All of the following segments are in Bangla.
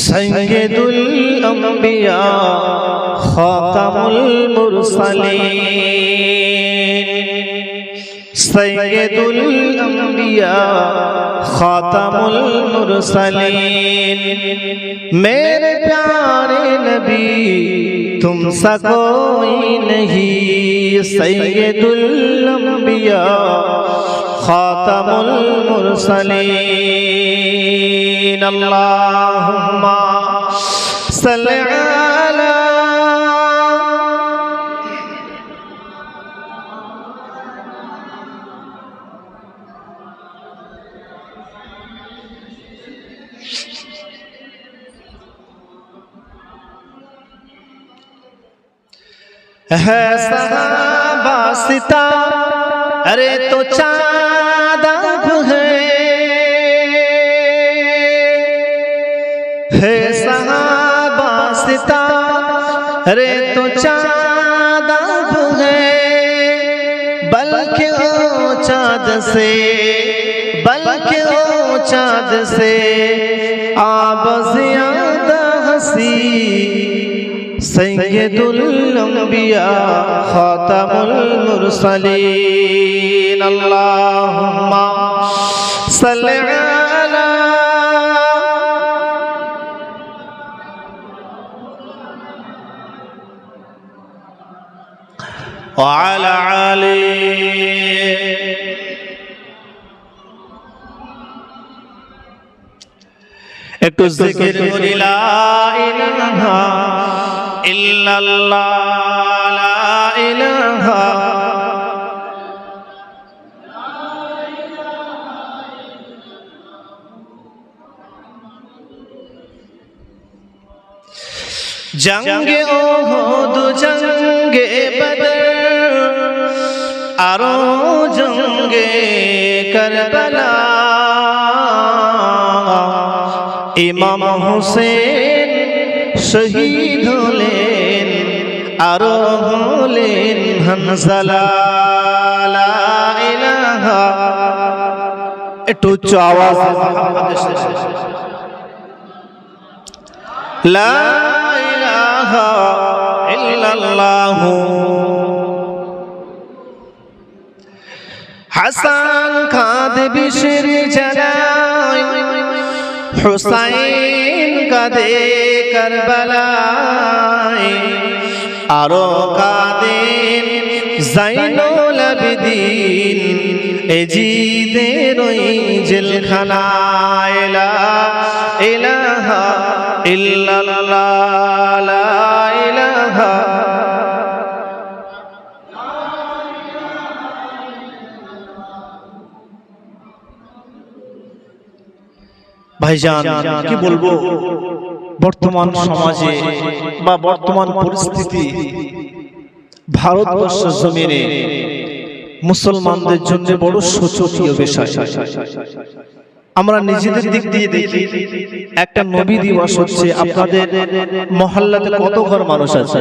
সৈয়দুল আম্বিয়া খাতামুল মুরসালিন সৈয়দুল আম্বিয়া খাতামুল মুরসালিন मेरे प्यारे नबी तुमसा कोई नहीं सैयदुल अंबिया खातमुल मुरसलीन अल्लाहुम्मा सल्लि अला है सहाबा सिता अरे तो चाँद है सहाबा सिता अरे तो चाँद है बल्कि ओ चाँद से आप ज़्यादा हंसी सैयदुल अंबिया खातमुल मुरसलीन अल्लाहुम्मा सल्लि अला व अला आली একটু জিকির করি লা ইলাহা ইল্লাল্লাহ লা ইলাহা জঙ্গে ওহুদ জঙ্গে বদর আরো জঙ্গে কারবালা ইমাম হুসেন শহীদ হলেন আরো হলেন হানজালা লা ইলাহা একটু উচ্চ আওয়াজ লা ইলাহা ইল্লাল্লাহ হাসান কাঁদে বিশের জানায় हुसैन कादे करबलाए आरो कादेन ज़ैनुल आबिदीन एजीदे रोई जिलखानाए ला इलाहा इल्लल्लाह ला इलाहा ভাইজান কি বলবো বর্তমান সমাজে বা বর্তমান পরিস্থিতি ভারতবর্ষের জমিনে মুসলমানদের জন্য বড় শোচনীয় বিষয়। আমরা নিজেদের দিক দিয়ে দেখি একটা নবী দিবস হচ্ছে, আপনাদের মহল্লাতে কত ঘর মানুষ আছে?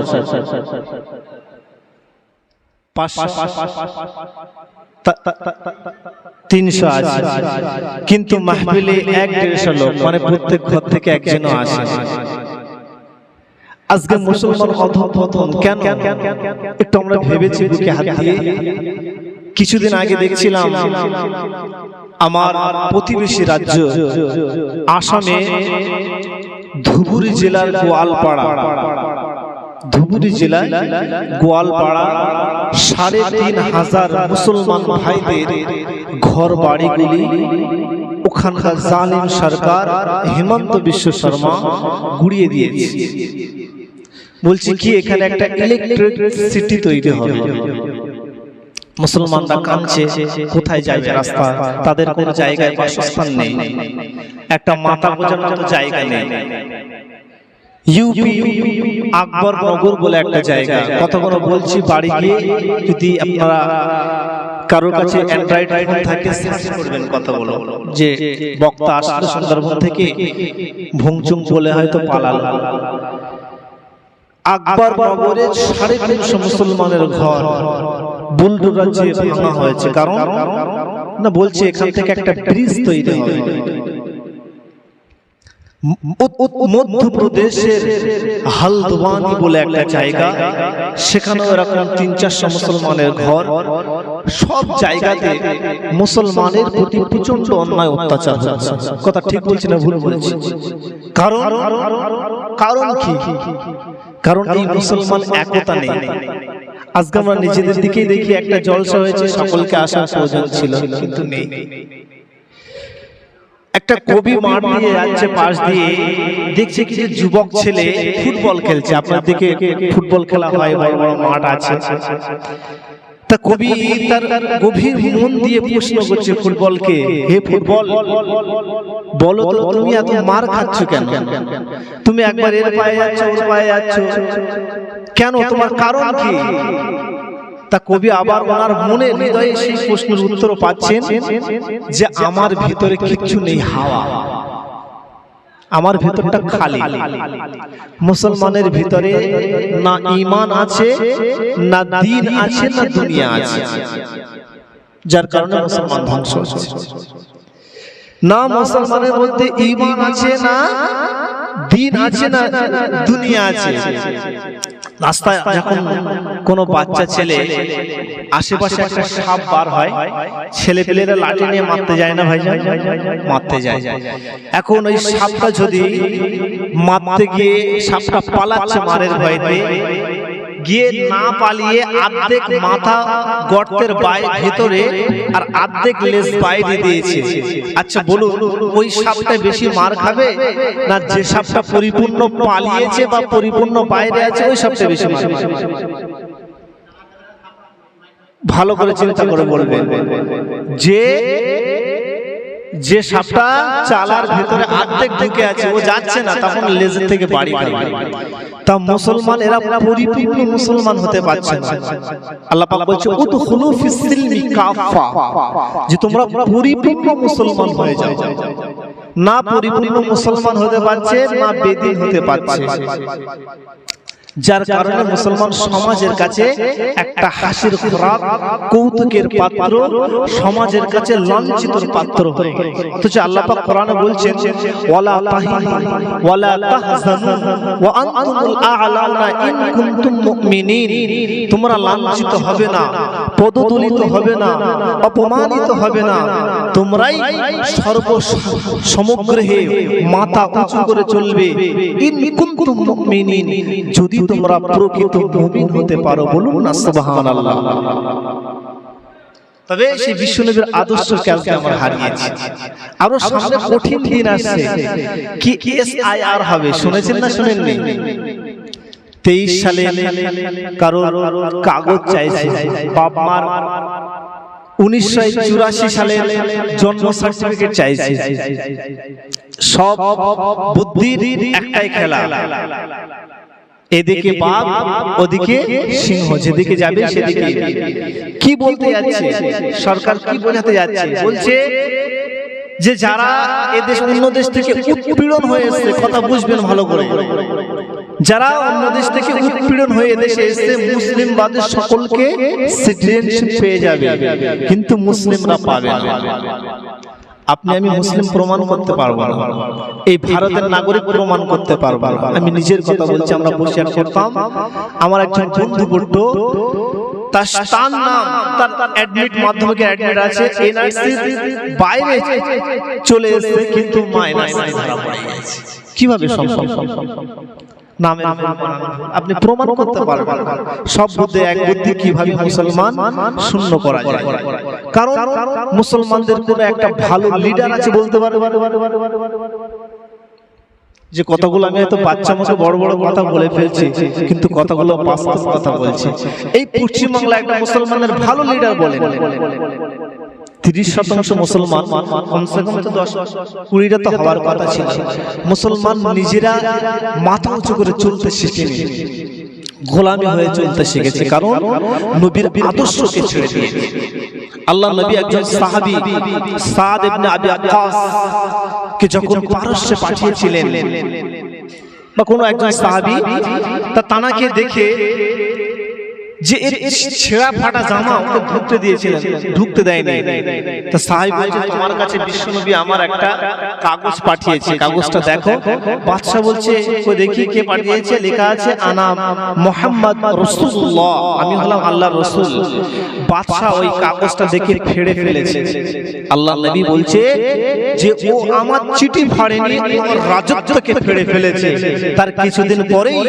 300 আছে, কিন্তু মাহফিলে 1-150 লোক, মানে প্রত্যেক ঘর থেকে একজনও আসে। আজকে মুসলমান অধঃপতন কেন একটু আমরা ভেবেছি বুকে হাত দিয়ে। কিছুদিন আগে দেখছিলাম আমার প্রতিবেশী রাজ্য আসামে ধুবুরি জেলার গোয়ালপাড়া 3500 মুসলমান ভাইদের ঘর বাড়িগুলি ওখানকার জালিম সরকার হেমন্ত বিশ্ব শর্মা গুড়িয়ে দিয়েছে। বলছি কি এখানে একটা ইলেকট্রিক সিটি তৈরি হবে। মুসলমানরা কাঁদছে, কোথায় যাবে রাস্তা, তাদের কোনো জায়গায় বাসস্থান নেই, একটা মাথা গোজার মতো জায়গা নেই। ইউপি আকবরনগর বলে একটা জায়গা, কতগুলো বলছি বাড়ি গিয়ে যদি আপনারা কারোর কাছে অ্যান্ড্রয়েড ফোন থাকে সার্চ করবেন কথাগুলো, যে বক্তা আসলে সুন্দরবন থেকে ভুংচুং বলে হয়তো পালাল। আকবরনগরে 350 মুসলমানের ঘর বুলডোজার দিয়ে ভাঙা হয়েছে। কারণ না বলছে এখান থেকে একটা ব্রিজ তৈরি হবে। মধ্যপ্রদেশের হালদওয়ানি বলে একটা জায়গা, সেখানে এরকম 300-400 মুসলমানের ঘর। সব জায়গাতে মুসলমানের প্রতি প্রচন্ড অন্যায় অত্যাচার হচ্ছে। কথা ঠিক বলছি না ভুল বলছি? কারণ কি? কারণ এই মুসলমান একতা নেই। আজকে আমরা নিজেদের দিকেই দেখি, একটা জলসা হয়েছে, সকলকে আসার প্রয়োজন ছিল, কিন্তু নেই। একটা কবি মাঠ দিয়ে যাচ্ছে, পাশ দিয়ে দেখছে কিছু যুবক ছেলে ফুটবল খেলছে। আপনার দিকে ফুটবল খেলা হয়, বড় বড় মাঠ আছে। তা কবি তার গভীর মন দিয়ে প্রশ্ন করছে ফুটবলকে, হে ফুটবল, বলো তো তুমি এত মার খাচ্ছ কেন? তুমি একবার এর পায়ে যাচ্ছ, ওর পায়ে যাচ্ছ কেন? তোমার কারণ কি? তা কবি আবার ওনার মনে হৃদয়ে সেই প্রশ্নের উত্তর পাচ্ছেন যে আমার ভিতরে কিচ্ছু নেই, হাওয়া। আমার ভিতরটা খালি। মুসলমানের ভিতরে না ঈমান আছে, না দ্বীন আছে, না দুনিয়া আছে, যার কারণে মুসলমান ধ্বংস হচ্ছে। না মুসলমানের মধ্যে ঈমান আছে, না দ্বীন আছে, না দুনিয়া আছে। রাস্তায় যখন কোনো বাচ্চা ছেলে আশেপাশে একটা সাপ বার হয়, ছেলে পেলেরা লাঠি নিয়ে মারতে যায় না ভাই? মারতে যায়। এখন ওই সাপটা যদি মারতে গিয়ে সাপটা পালাচ্ছে মারের ভয়তে, গিয়ে না পালিয়ে অর্ধেক মাথা গর্তের ভেতরে আর অর্ধেক লেজ বাইরে দিয়েছে, আচ্ছা বলুন ওই সাপটা বেশি মার খাবে না যে সাপটা পরিপূর্ণ পালিয়েছে বা পরিপূর্ণ বাইরে আছে ওই সাপটা বেশি মার খাবে? ভালো করে চিন্তা করে বলবেন। যে সাপটা চালার ভিতরে অর্ধেক ঢুকে আছে, ও যাচ্ছে না, তখন লেজের থেকে বাড়ি খাবে। তা মুসলমান এরা পরিপূর্ণ মুসলমান হতে পারছে না। আল্লাহ পাক বলছে উদখুলু ফিস সিলমি কাফা, যে তোমরা পরিপূর্ণ মুসলমান হয়ে যাও। না পরিপূর্ণ মুসলমান হতে পারছে, না বেদিন হতে পারছে, যার কারণে মুসলমান সমাজের কাছে একটা হাসির খোরাক, কৌতুকের পাত্র, সমাজের কাছে লাঞ্ছিতর পাত্র হয়ে গেছে। অথচ আল্লাহ পাক কোরআনে বলছেন ওয়ালা তাহিনু ওয়ালা তাহজানু ওয়া আনতুমুল আ'লাউনা ইন কুনতুম মুমিনিন। তোমরা লাঞ্ছিত হবে না, পদদলিত হবে না, অপমানিত হবে না, তোমরাই সমগ্রে মাথা উঁচু করে চলবে। ইন কুনতুম মুমিনিন, যদি তোমরা প্রকৃত মুমিন হতে পারো। বলুন না সুবহানাল্লাহ। তবে সেই বিশ্বনবীর আদর্শ কালকে আমরা হারিয়েছি। আরো সামনে কঠিন দিন আসছে, কি এসআইআর হবে, শুনেছেন না শুনেননি? 23 সালে কারো কাগজ চাইছে, বাপ মার 1984 সালে জন্ম সার্টিফিকেট চাইছে। সব বুদ্ধির একটাই খেলা, এদিকে বাঘ ওদিকে সিংহ, যেদিকে যাবে সেদিকে। কি বলতে যাচ্ছে সরকার, কি বোঝাতে যাচ্ছে? বলছে যে যারা এদেশ অন্য দেশ থেকে উৎপীড়ন হয়ে এসেছে, কথা বুঝবেন ভালো করে, যারা অন্য দেশ থেকে উৎপীড়ন হয়ে এদেশে এসেছে মুসলিমবাদের সকলকে সিটিজেনশিপ পেয়ে যাবে, কিন্তু মুসলিমরা পাবে না। আপনি আমি মুসলিম প্রমাণ করতে পারবো না, এই ভারতের নাগরিক প্রমাণ করতে পারবো না। আমি নিজের কথা বলছি, আমরা বসে করতাম, আমার একজন বন্ধু বলতো তার নাম, তার অ্যাডমিট মাধ্যমিকে অ্যাডমিট আছে, এনআরসি বাইরে চলে এসেছে, কিন্তু মাইনাস ধরা পড়ে গেছে। কিভাবে সম্ভব? নামে আপনি প্রমাণ করতে পারবেন। সব বুদ্ধি এক বুদ্ধি, কিভাবে মুসলমান শূন্য করা যায়? কারণ মুসলমানদের কোনো একটা ভালো লিডার আছে বলতে পারে। যে কথাগুলো আমি এত বাচ্চা মতো বড় বড় কথা বলে ফেলছি, কিন্তু কথাগুলো বাস্তব কথা বলছি। এই পশ্চিমবাংলা একটা মুসলমানের ভালো লিডার বলেন, 30% মুসলমান, কমসে কম তো 10-20টা তো হওয়ার কথা ছিল। মুসলমান নিজেরা মাথা উঁচু করে চলতে শিখেনি, গোলামি হয়ে চলতে শিখেছে, কারণ নবীর আদর্শকে ছেড়ে দিয়েছে। আল্লাহ নবী একজন সাহাবী সাদ ইবনে আবি ওয়াক্কাস কে যখন পারস্যে পাঠিয়েছিলেন, বা কোনো একজন সাহাবী, তা তানাকে দেখে যে এর ছেঁড়া ফাটা জামা ওকে ঢুকতে দিয়েছিলেন, ঢুকতে দেয়নি। তো সাহাবী বলছে তোমার কাছে বিশ্বনবী আমার একটা কাগজ পাঠিয়েছে, কাগজটা দেখো। বাদশা বলছে কই দেখি কে পাঠিয়েছে। লেখা আছে আনা মুহাম্মদ রাসূলুল্লাহ, আমি হলাম আল্লাহর রাসূল। বাদশা ওই কাগজটা দেখে ফেড়ে ফেলেছে। আল্লাহর নবী বলছে যে ও আমার চিঠি ফাড়েনি, আমার রাজত্বকে ফেড়ে ফেলেছে। তার কিছুদিন পরেই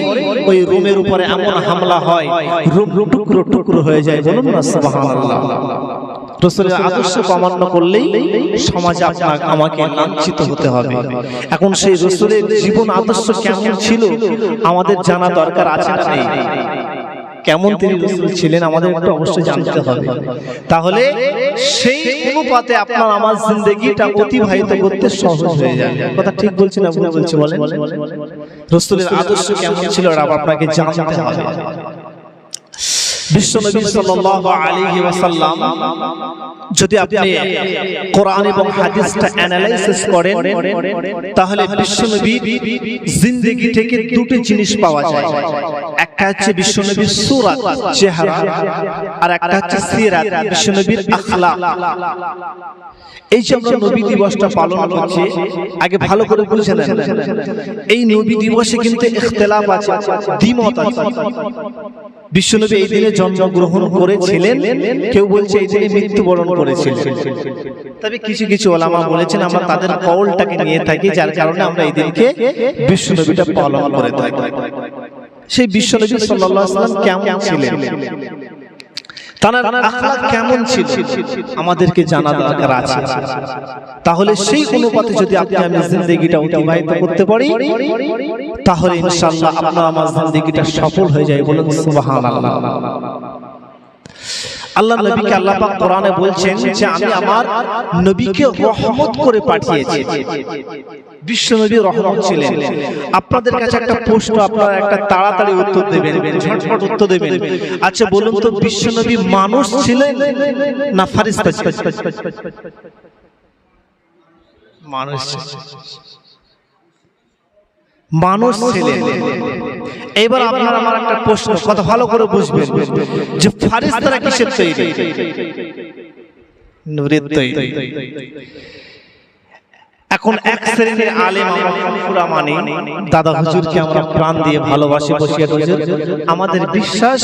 ওই রোমের উপরে এমন হামলা হয়, রোম টুকরো টুকরো হয়ে যায়। বলুন না সুবহানাল্লাহ। রাসূলের আদর্শ অমান্য করলেই সমাজে আপনাকে আমাকে লাঞ্ছিত হতে হবে। এখন সেই রাসূলের জীবন আদর্শ কেমন ছিল আমাদের জানা দরকার আছে না নেই? কেমন তিনি রাসূল ছিলেন আমাদের একটু অবশ্যই জানতে হবে। তাহলে সেই অনুপাতে আপনার আমার জিন্দেগিটা অতিবাহিত করতে সহজ হয়ে যাবে। কথা ঠিক বলছি না ভুল বলছি বলেন? রাসূলের আদর্শ কেমন ছিল আর আপনাকে জানতে হবে। বিশ্বনবী সাল্লাল্লাহু আলাইহি ওয়াসাল্লাম যদি আপনি কোরআন এবং হাদিসটা অ্যানালাইসিস করেন তাহলে বিশ্বনবীর জিন্দেগি থেকে দুটো জিনিস পাওয়া যায়। একটা হচ্ছে বিশ্বনবীর সূরাত চেহারা, আর একটা হচ্ছে সিরাত বিশ্বনবীর আখলাক। এই যে আমরা নবী দিবসটা পালন করছি, আগে ভালো করে বুঝে নেন এই নবী দিবসে কিন্তু ইখতিলাফ আছে, দ্বিমত আছে। বিশ্বনবী এই দিনে জন্মগ্রহণ করেছিলেন, কেউ বলছে এই দিনে মৃত্যুবরণ করেছিলেন। তবে কিছু কিছু ওলামা বলেছেন আমরা তাদের কওলটাকে নিয়ে থাকি, যার কারণে আমরা এই দিনকে বিশ্বনবীটা পালন করে থাকি। সেই বিশ্বনবী সাল্লাল্লাহু আলাইহি ওয়াসাল্লাম কেমন ছিলেন, তার আখলাক কেমন ছিল আমাদেরকে জানা দরকার আছে। তাহলে সেই অনুপাতে যদি আপনি আমি জিন্দেগিটা অতিবাহিত করতে পারি তাহলে ইনশাআল্লাহ আপনার আমার জিন্দেগিটা সফল হয়ে যায়। বলুন সুবহানাল্লাহ। আল্লাহ নবীকে আল্লাহ পাক কোরআনে বলছেন যে আমি আমার নবীকে রহমত করে পাঠিয়েছি। বিশ্বনবী রহমত ছিলেন। আপনাদের কাছে একটা প্রশ্ন, আপনারা একটা তাড়াতাড়ি উত্তর দেবেন, ঝটপট উত্তর দেবেন। আচ্ছা বলুন তো বিশ্বনবী মানুষ ছিলেন না ফেরেশতা ছিলেন? মানুষ, মানুষ ছিলেন। এবার আপনার আমার একটা প্রশ্ন, কথা ভালো করে বুঝবেন, যে ফেরেশতারা কিসের তৈরি? নূরের তৈরি। এখন এক শ্রেণীর আলেম আমরা ফুরফুরা মানি, দাদা হুজুরকে আমরা প্রাণ দিয়ে ভালোবাসি, বসিরহাট হুজুর, আমাদের বিশ্বাস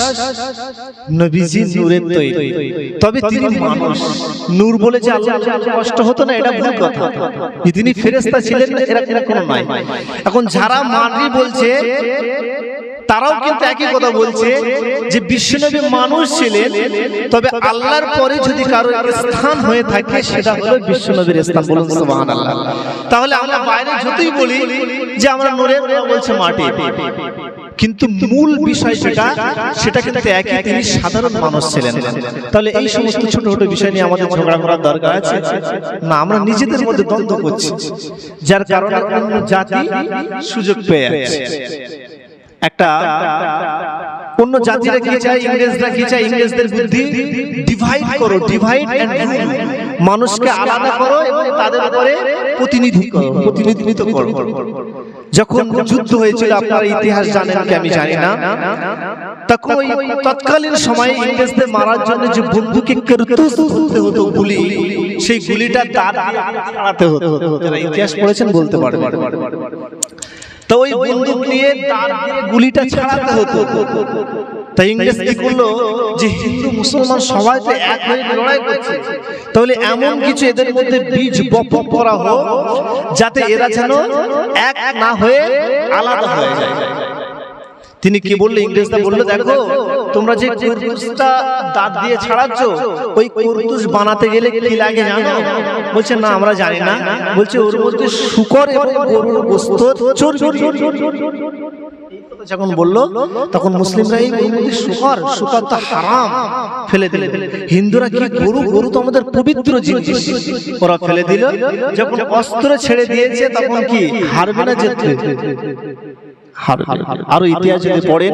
নবীজি নূরের তৈরি। তবে তিনি মানুষ, নূর বলে যে আল্লাহ কষ্ট হতো না, এটা ভুল কথা। তিনি ফেরেশতা ছিলেন না এরা কোনো নয়। এখন যারা মানি বলছে তারাও কিন্তু একই কথা বলছে যে বিশ্বনবী মানুষ ছিলেন, তবে আল্লাহর পরে যদি কারো স্থান হয়ে থাকে সেটা হলো বিশ্বনবীর স্থান। বলুন সুবহানাল্লাহ। তাহলে আমরা বাইরে যতই বলি যে আমরা নূরের, বলছে মাটি, কিন্তু মূল বিষয় সেটা কিন্তু একই, তিনি সাধারণ মানুষ ছিলেন। তাহলে এই সমস্ত ছোট ছোট বিষয় নিয়ে আমাদের ঝগড়া করার দরকার আছে না? আমরা নিজেদের মধ্যে দ্বন্দ্ব করছি, যার কারণে অন্য জাতি সুযোগ পেয়ে যাচ্ছে। একটা অন্য জাতিরা কি চায়, ইংরেজরা কি চায়, ইংরেজদের বুদ্ধি ডিভাইড করো, ডিভাইড এন্ড রুল, মানুষকে আলাদা করো এবং তাদের উপরে প্রতিনিধিত্ব করো। যখন যুদ্ধ হয়েছিল আপনারা ইতিহাস জানেন কি আমি জানি না, তখন ওই তৎকালীন সময়ে ইংরেজদের মারার জন্য যে বন্দুকে কারতুস ধরতে হতো, গুলি, সেই গুলিটা দাঁত দিয়ে ছাড়াতে হতো। যারা ইতিহাস পড়েছেন বলতে পারবেন। তো ওই বন্দুক নিয়ে দাঁত দিয়ে গুলিটা ছাড়াতে হতো। তাই ইংরেজ কি করলো, যে হিন্দু মুসলমান সবাই তো এক হয়ে লড়াই করছে, তাহলে এমন কিছু এদের মধ্যে বীজ বপন করা হোক যাতে এরা যেন এক না হয়ে আলাদা হয়ে যায়। তিনি কি বললে, ইংরেজরা বললো দেখো তোমরা যে কারতুসটা দাঁত দিয়ে ছাড়াচ্ছ, ওই কারতুস বানাতে গেলে কি লাগে জানো? বলছে না আমরা জানি না। বলছে ওর মধ্যে শূকর এবং গরুর গোশত চর্বি। যখন বললো তখন মুসলিমরা এই শূকর তো হারাম, ফেলে দিল। হিন্দুরা কি গরু তো আমাদের পবিত্র জিনিস, ওরা ফেলে দিল। যখন অস্ত্র ছেড়ে দিয়েছে তখন কি হারবে না জিতবে? আরো ইতিহাস যদি পড়েন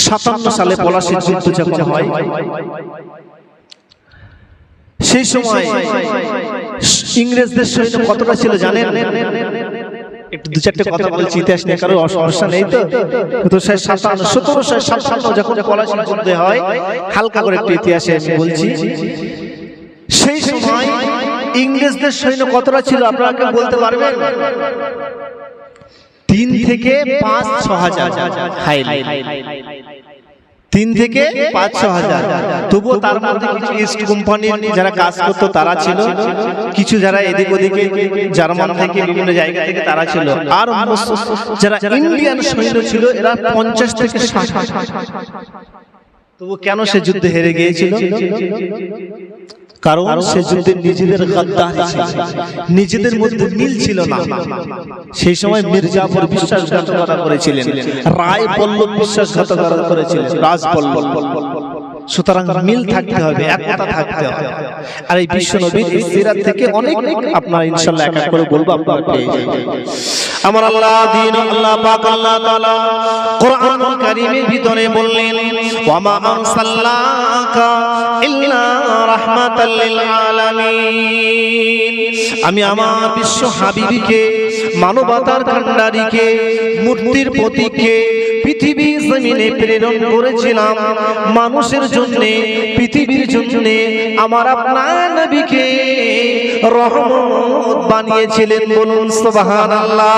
57 সালে পলাশীর যুদ্ধ যখন হয়, সেই সময় ইংরেজদের সৈন্য কতটা ছিল জানেন? একটু দু চারটে কথা বলছি ইতিহাস নিয়ে, কারো সমস্যা নেই তো। 1757 যখন পলাশী যুদ্ধ হয়, হালকা করে একটু ইতিহাসে আমি বলছি। সেই সময় ইংরেজদের সৈন্য কতটা ছিল আপনারা কি বলতে পারবেন? 3 থেকে 5-6 হাজার। 3 থেকে 5-6 হাজার। তবুও তার মধ্যে কিছু ইস্ট কোম্পানির যারা কাজ করতো তারা ছিল, কিছু যারা এদিক ওদিকে জার্মান থেকে বিভিন্ন জায়গা থেকে তারা ছিল, আর যারা ইন্ডিয়ান সৈন্য ছিল এরা 50 থেকে 60। তবু কেন সে যুদ্ধে হেরে গিয়েছিল? কারণ সে যুদ্ধে নিজেদের গাদ্দারি ছিল, নিজেদের মধ্যে মিল ছিল না। সেই সময় মির্জাফর বিশ্বাসঘাতকতা করেছিলেন, রায় পল্লব বিশ্বাসঘাতকতা করেছিলেন, রাজ পল্লব। সুতরাং মিল থাকতে হবে, একতা থাকতে হবে। আর এই বিশ্ব নবীর সিরাত থেকে অনেক আপনারা ইনশাআল্লাহ এক এক করে বলবো, আপনারা পেয়ে যাবেন। আমার আল্লাহ দিন আল্লাহ পাক আল্লাহ তাআলা কোরআনুল কারীমের ভিতরে বললেন, ওয়া মা আরসালনাকা ইল্লা রাহমাতাল লিল আলামিন। আমি আমার বিশ্ব হাবিবকে, মানবতার কান্ডারিকে, মূর্তির প্রতীককে পৃথিবী জমিনে প্রেরণ করেছিলাম মানুষের জন্য, পৃথিবীর জন্য। আমার আপনার নবীকে রহমত বানিয়েছিলেন। বলুন সুবহানাল্লাহ,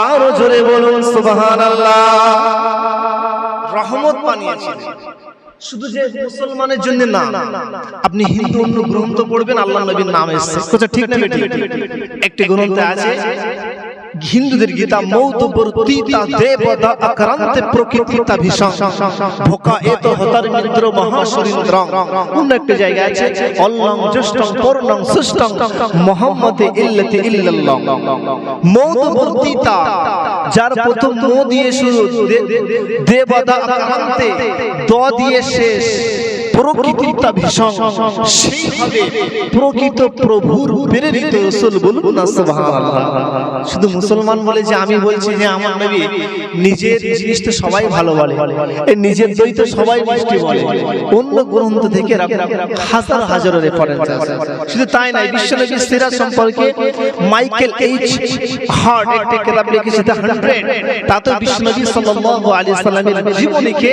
আরো জোরে বলুন সুবহানাল্লাহ। রহমত বানিয়েছিলেন শুধু যে মুসলমানের জন্য না, আপনি হিন্দু অন্য গ্রন্থ পড়বেন, আল্লাহ নবীর নাম এসেছে, কথা ঠিক না বেটি? একটি গ্রন্থে আছে হিন্দুদের গীতা, মৌতবর্তীতা দেবদা আক্রান্তে প্রকৃতিতা ভীষণ ভোকা এত হতার মিত্র মহাশরীন্দ্র। অন্য একটা জায়গা আছে অল্লং জ্যেষ্ঠং পূর্ণং সুষ্টং মুহাম্মাদে ইল্লাতি ইল্লাল্লাহ। মৌতবর্তীতা, যার প্রথম ম দিয়ে শুরু, দেবদা আক্রান্তে দ দিয়ে শেষ, প্রকৃতিতা ভীষণ, সেইভাবে প্রকৃত প্রভুর প্রেরিত রাসূল। বলুন না সুবহানাল্লাহ। শুধু মুসলমান বলে যে আমি বলছি যে আমার নবী নিজের জিনিস তো সবাই ভালো বলে, এই নিজের দই তো সবাই মিষ্টি বলে। অন্য গ্রন্থ থেকে হাজার হাজার রেফারেন্স আছে। শুধু তাই নয়, বিশ্বনবীর সিরাত সম্পর্কে মাইকেল এইচ হার্ট একটা কিতাব লিখেছে 100, তাতে বিশ্বনবী সাল্লাল্লাহু আলাইহি সাল্লামের জীবনীকে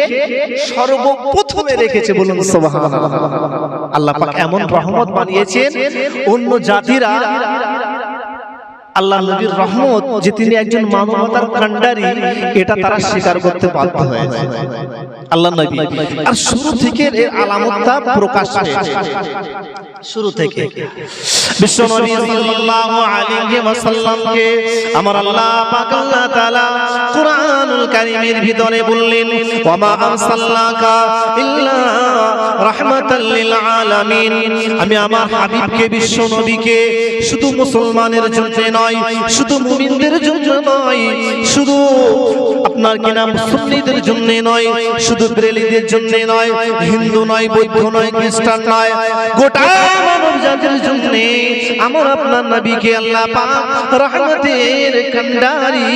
সর্বপ্রথমে রেখেছে। বলুন সুবহানাল্লাহ। আল্লাহ পাক এমন রহমত বানিয়েছেন, অন্য জাতিরা আল্লাহ নবীর রহমত যে তিনি একজন মানবতার কান্ডারি, এটা তারা স্বীকার করতে বাধ্য হয়েছে। আল্লাহ নবী আর শুরু থেকে এর আলামতটা প্রকাশ পেয়েছে। শুরু থেকে বিশ্ব নবী সাল্লাল্লাহু আলাইহি ওয়াসাল্লামকে আমার আল্লাহ পাক আল্লাহ তাআলা কুরআনুল কারীমের ভিতরে বললেন, ওয়া মা আরসালনাকা ইল্লা রাহমাতাল লিল আলামিন। আমি আমার হাবিবকে, বিশ্ব নবীকে শুধু মুসলমানের জন্য নয়, শুধু মুমিনদের জন্য নয়, শুধু আপনার কি নাম সুন্নিদের জন্য নয়, শুধু বেরেলিদের জন্য নয়, হিন্দু নয়, বৌদ্ধ নয়, খ্রিস্টান নয়, গোটা মানব জাতির জন্য আমার আপনার নবীকে আল্লাহ পাক রহমতের কান্ডারি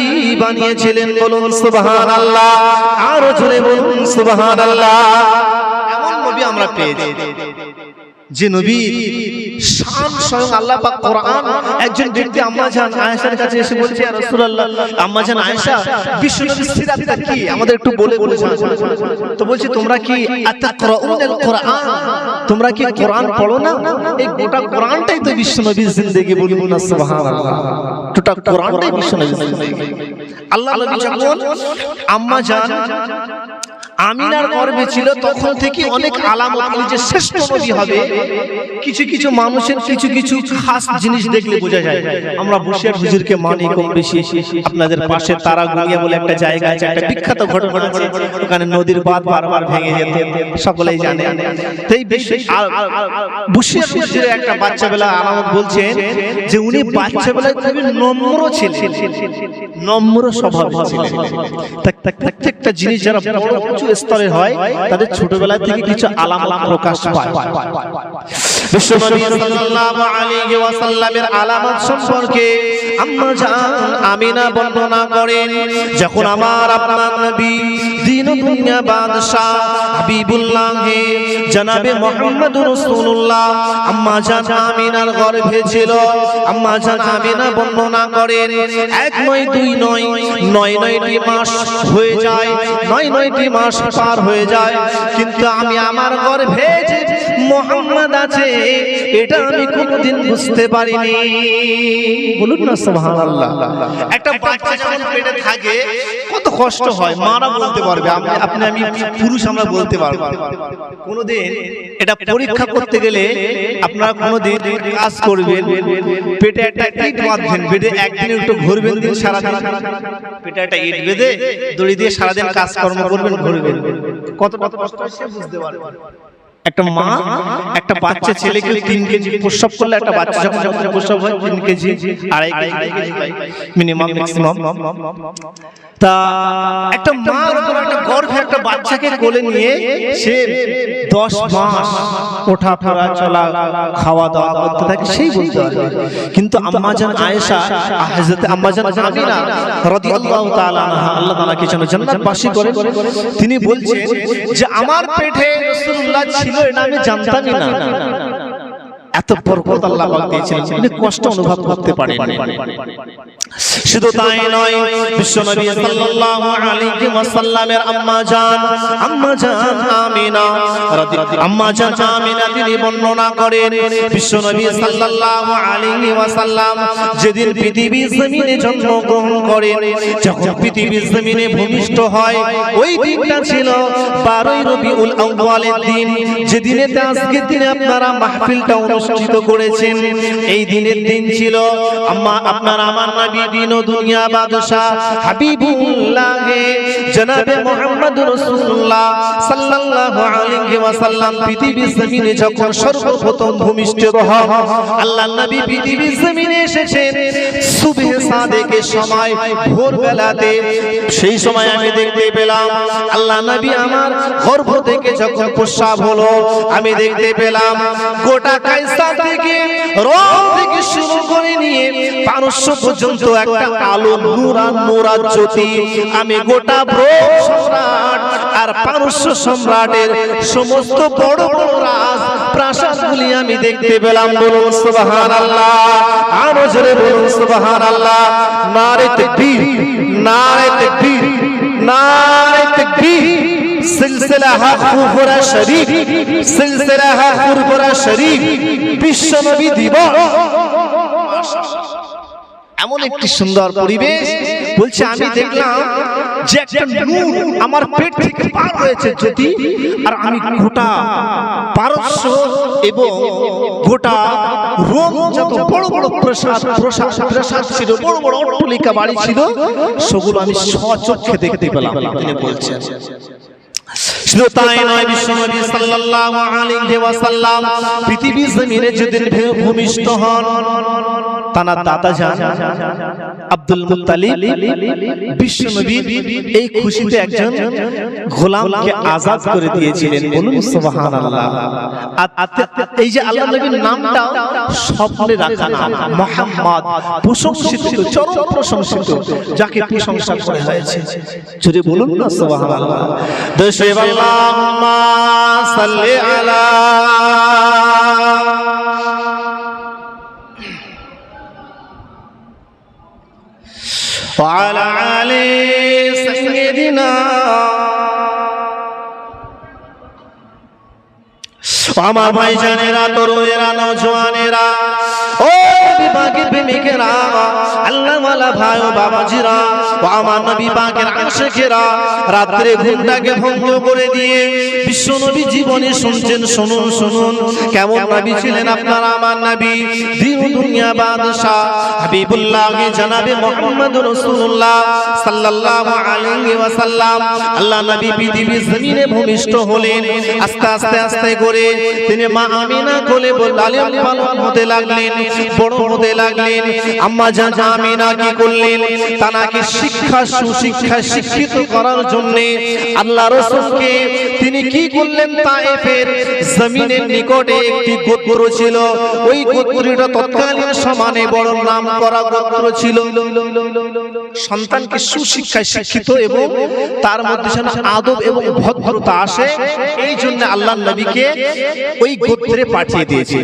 বানিয়েছিলেন। বলুন সুবহানাল্লাহ, আরো জোরে বলুন সুবহানাল্লাহ। এমন নবী আমরা পেয়েছি যে নবী শান স্বয়ং আল্লাহ পাক কোরআন। একজন ব্যক্তি আম্মা জান আয়েশার কাছে এসে বলছে, ইয়া রাসূলুল্লাহ, আম্মা জান আয়েশা, বিশ্বনবীর সিরাতটা কি আমাদের একটু বলে জানান। তো বলছে, তোমরা কি আতাকরাউনাল কোরআন, তোমরা কি কোরআন পড়ো না? এই গোটা কোরআনটাই তো বিশ্বনবীর জিন্দেগি। বলুন না সুবহানাল্লাহ, গোটা কোরআনটাই বিশ্বনবীর জিন্দেগি। আল্লাহ নবী যখন আম্মা জান আমিনার গর্ভে ছিল, তখন থেকে অনেক আলামত, যে শ্রেষ্ঠ নবী হবে, কিছু কিছু মানুষের কিছু কিছু খাস জিনিস দেখলে বোঝা যায়। আমরা বসিয়ার হুজুরকে মানি কম বেশি। আপনাদের পাশে তারাগুনিয়া বলে একটা জায়গা আছে, একটা বিখ্যাত ঘটনা আছে, ওখানে নদীর বাঁধ বারবার ভেঙে যেত, সকলেই জানে। তাই বসিয়ার হুজুরের একটা বাচ্চাবেলা আলামত বলছেন যে উনি বাচ্চাবেলায় খুবই নম্র ছিলেন, নম্র স্বভাব ছিলেন। প্রত্যেকটা জিনিস যারা বড় কিছু স্তরে হয়, তাদের ছোটবেলা থেকে কিছু আলামত প্রকাশ পায়। বিশ্বনবী সাল্লাল্লাহু আলাইহি ওয়াসাল্লামের আলামত সম্পর্কে আম্মা জান আমিনা বর্ণনা করেন, যখন আমার আপনার নবী दीन दुनिया बादशाह হাবিবুল্লাহ জনাবে মুহাম্মদুর রাসূলুল্লাহ আম্মা জান আমিনার গর্ভে ছিল। আম্মা জান আমিনা বর্ণনা করেন 1 নয় 2 নয় 9টি মাস হয়ে যায়, 9টি মাস পার হয়ে যায়, কিন্তু আমি আমার গর্ভে যে মুহাম্মদ আছে এটা আমি কোনদিন বুঝতে পারিনি। বলুন না সুবহানাল্লাহ। একটা বাচ্চা যখন পেটে থাকে কত কষ্ট হয়, মারা বলতে পারবে, আমি পুরুষ আমরা বলতে পারবো। কোনদিন এটা পরীক্ষা করতে গেলে আপনারা কোনদিন কাজ করবেন, পেটে একটা ইট বাঁধবেন, পেটে একদিন একটু ঘুরবেন, দিন সারাদিন পেটে একটা ইট বেঁধে দড়ি দিয়ে সারাদিন কাজকর্ম করবেন, ঘুরবেন, কত কত কষ্ট সে বুঝতে পারবে। একটা মা একটা বাচ্চা ছেলেকে 3 কেজি প্রসব করলে, একটা বাচ্চা যখন প্রসব হয় 3 কেজি 2.5 কেজি মিনিমাম ম্যাক্সিমাম। তা একটা মা একটা গর্ভে একটা বাচ্চাকে কোলে নিয়ে সে 10 মাস ওঠা পড়া চলা খাওয়া দাওয়া করতে থাকে, সেই বলতে পারে। কিন্তু আম্মা জান আয়েশা, হযরত আম্মা জান আমিনা রাদিয়াল্লাহু তাআলা আনহা, আল্লাহ তাআলা কি জান্নাতবাসী করেন, তিনি বলছেন যে আমার পেটে রাসূলুল্লাহ ছিল এটা আমি জানতামই না। এত বরকত আল্লাহ পাক দিয়েছেন, তিনি কষ্ট অনুভব করতে পারেন। শুধু তাই নয়, বিশ্বনবী সাল্লাল্লাহু আলাইহি ওয়াসাল্লামের আম্মা জান আমিনা তিনি বর্ণনা করেন, বিশ্বনবী সাল্লাল্লাহু আলাইহি ওয়াসাল্লাম যেদিন পৃথিবীর জমিনে জন্মগ্রহণ করেন, যখন পৃথিবীর জমিনে ভূমিষ্ঠ হয়, ওই দিনটা ছিল 12 রবিউল আউয়ালের দিন, যে দিনেতে আজকের দিনে আপনারা মাহফিলটা অনুষ্ঠিত করেছেন। এই দিনের দিন ছিল আপনার আমার নবী দীন ও দুনিয়া বাদশা হাবিবুল্লাহ জনাবে মুহাম্মদুর রাসূলুল্লাহ সাল্লাল্লাহু আলাইহি ওয়াসাল্লাম পৃথিবীর জমিনে যখন সর্বপ্রথম ভূমিষ্ঠ হন, আল্লাহর নবী পৃথিবীর জমিনে এসেছেন সুবহে সাদেকের সময়, ভোরবেলাতে। সেই সময় আমি দেখতে পেলাম আল্লাহ নবী আমার গর্ভ থেকে যখন প্রস্রাব হলো, আমি দেখতে পেলাম গোটা কায়সা থেকে রোম থেকে শুরু করে নিয়ে পারস্য পর্যন্ত একটা আলো নূরা জ্যোতি, আমি গোটা রোম সম্রাট আর পারস্য সম্রাটের সমস্ত বড় বড় রাজ প্রাসাদগুলি আমি দেখতে পেলাম। বলুন সুবহানাল্লাহ, আরো জোরে বলুন সুবহানাল্লাহ। নারে তাকবীর, নারে তাকবীর, নারে তাকবীর। সিলসিলা ফুরফুরা শরীফ, সিলসিলা ফুরফুরা শরীফ বিশ্ব নবী দিবস। এমন একটি সুন্দর পরিবেশ, বলছে আমি দেখলাম যে একটা নূর আমার পেট থেকে পার হয়েছে জ্যোতি, আর আমি গোটা পারস্য এবং গোটা রোম যত বড় বড় প্রাসাদ ছিল, বড় বড় অট্টালিকা বাড়ি ছিল, সেগুলো আমি স্বচক্ষে দেখতে পেলাম। তিনি বলছেন শুধু তাই নয়, বিশ্বনবী সাল্লাল্লাহু আলাইহি ওয়াসাল্লাম পৃথিবীর জমিনে যেদিন ভূমিষ্ঠ হন, তার দাদা জান আব্দুল মুত্তালিব বিশ্বনবী এই খুশিতে একজন গোলামকে আজাদ করে দিয়েছিলেন। বলুন সুবহানাল্লাহ। এই যে আল্লাহর নবীর নামটা স্বপ্নে রাখা নাম মুহাম্মদ, প্রশংসিত, চরম প্রশংসিত, যাকে প্রশংসা করা হয়েছে। জোরে বলুন না সুবহানাল্লাহ। দশে আল্লাহুম্মা সাল্লি আলা وعلى آل سيدنا আমার ভাইজানেরা, তরুণেরা, নওজওয়ানেরা, ও নবী পাকের প্রেমিকেরা, আল্লাহ ওয়ালা ভাই ও বাবাজিরা, ও আমার নবী পাকের আশিকেরা, রাত্রে ঘুমটাকে ভঙ্গ করে দিয়ে বিশ্ব নবী জীবনে শুনছেন। শুনুন শুনুন কেমন নবী ছিলেন আপনারা আমার নবী, দীন দুনিয়া বাদশা হাবিবুল্লাহ জনাবে মুহাম্মদুর রাসূলুল্লাহ সাল্লাল্লাহু আলাইহি ওয়াসাল্লাম। আল্লাহ নবী পৃথিবীর জমিনে ভূমিষ্ঠ হলেন। আস্তে আস্তে আস্তে করে তিনি মা আমিনা কোলে লালন পালন হতে লাগলেন, বড় হতে লাগলেন। আম্মা জান আমিনা কি করলেন, তাকে শিক্ষা সুশিক্ষা শিক্ষিত করার জন্য আল্লাহ রাসূলকে তিনি কি করলেন, তায়েফের জমিনের নিকটে একটি গোত্র ছিল, ওই গোত্রটা তৎকালীন সমানে বড় নাম করা গোত্র ছিল। সন্তানকে সুশিক্ষায় শিক্ষিত এবং তার মধ্যে যেন আদব এবং ভদ্রতা আসে, এই জন্য আল্লাহর নবীকে ওই গোত্রে পাঠিয়ে দিয়েছে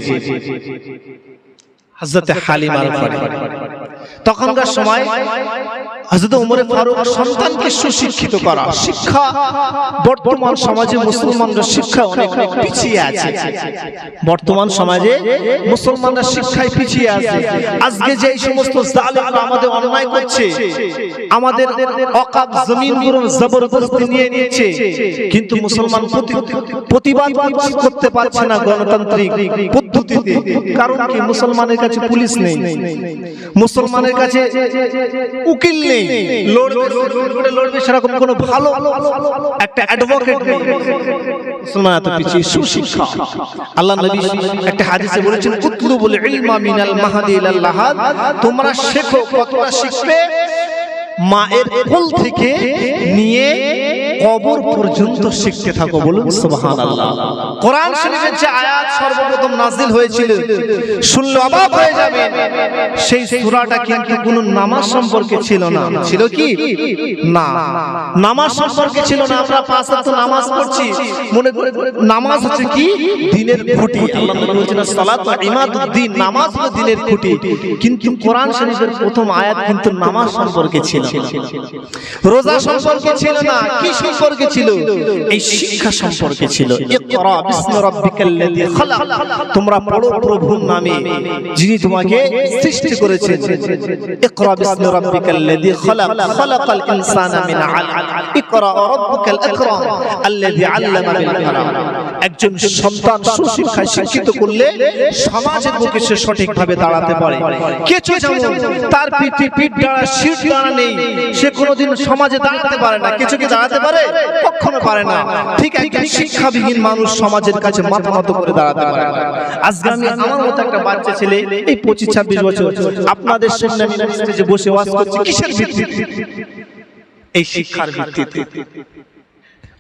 হযরত হালিমার ঘরে। তখনকার সময় হযরত ওমর ফারুক সন্তানকে সুশিক্ষিত করা, শিক্ষা বর্তমান সমাজে মুসলমানরা শিক্ষা অনেক পিছিয়ে আছে। বর্তমান সমাজে মুসলমানরা শিক্ষায় পিছিয়ে আছে। আজকে যে সমস্ত জালেমরা আমাদের অন্যায় করছে, আমাদের অকাপ জমিনগুলো জবরদস্তি নিয়ে নিচ্ছে, কিন্তু মুসলমান প্রতিবাদ করতে পারছে না গণতান্ত্রিক পদ্ধতিতে। কারণ কি? মুসলমানের কাছে পুলিশ নেই, মুসলমানের কাছে উকিল নেই, লড়বে সেরকম কোনো ভালো একটা অ্যাডভোকেট নেই। মুসলমান এত পিছিয়ে। সুশিক্ষা, আল্লাহ নবী একটা হাদিসে বলেছেন, উতলুবুল ইলমা মিনাল মাহদি ইলাল লাহাদ, তোমরা শেখো। কতটা শিখবে? মায়ের কোল থেকে নিয়ে কবর পর্যন্ত শিখতে থাকো। বলুন সুবহানাল্লাহ। কোরআন শরীফের যে আয়াত সর্বপ্রথম নাযিল হয়েছিল, শুনলে অবাক হয়ে যাবে, সেই সূরাটা কিন্তু কোনো নামাজ সম্পর্কে ছিল না। ছিল কি? না, নামাজ সম্পর্কে ছিল না। আমরা পাঁচ ওয়াক্ত নামাজ পড়ছি, মনে করে নামাজ হচ্ছে কি? দ্বীনের খুঁটি। আল্লাহ নবী বলেছেন, সালাতু ইমাদুদ্দিন, নামাজ হলো দ্বীনের খুঁটি। কিন্তু কোরআন শরীফের প্রথম আয়াত কিন্তু নামাজ সম্পর্কে ছিল, রোজা সম্পর্কে ছিল না। কি সম্পর্কে ছিল? এই শিক্ষা সম্পর্কে ছিল। ইকরা বিসমি রাব্বিকাল্লাযী খালাক, তোমরা পড়ো প্রভুর নামে যিনি তোমাকে সৃষ্টি করেছেন। ইকরা বিসমি রাব্বিকাল্লাযী খালাক, খালাকাল ইনসানা মিন আলাক, ইকরা রাব্বুকাল আকরাম আল্লাযী আল্লামা বিল কলম। একজন সন্তান সুশিক্ষায় শিক্ষিত করলে সমাজের বুকে সে সঠিকভাবে দাঁড়াতে পারে। কেঁচো যেমন তার পিঠ দ্বারা শির দ্বারা নেই, সে কোনোদিন সমাজে দাঁড়াতে পারে না। কিছুকে দাঁড়াতে পারে? কখনো পারে না। ঠিক একজন শিক্ষাবিহীন মানুষ সমাজের কাছে মাথা নত করে দাঁড়াতে পারে না। আজকে আমি আমার মতো একটা বাচ্চা ছেলে, এই 25-26 বছর, আপনাদের সামনে আমি স্টেজে বসে ওয়াজ করছি, কিসের ভিত্তিতে? এই শিক্ষার ভিত্তিতে।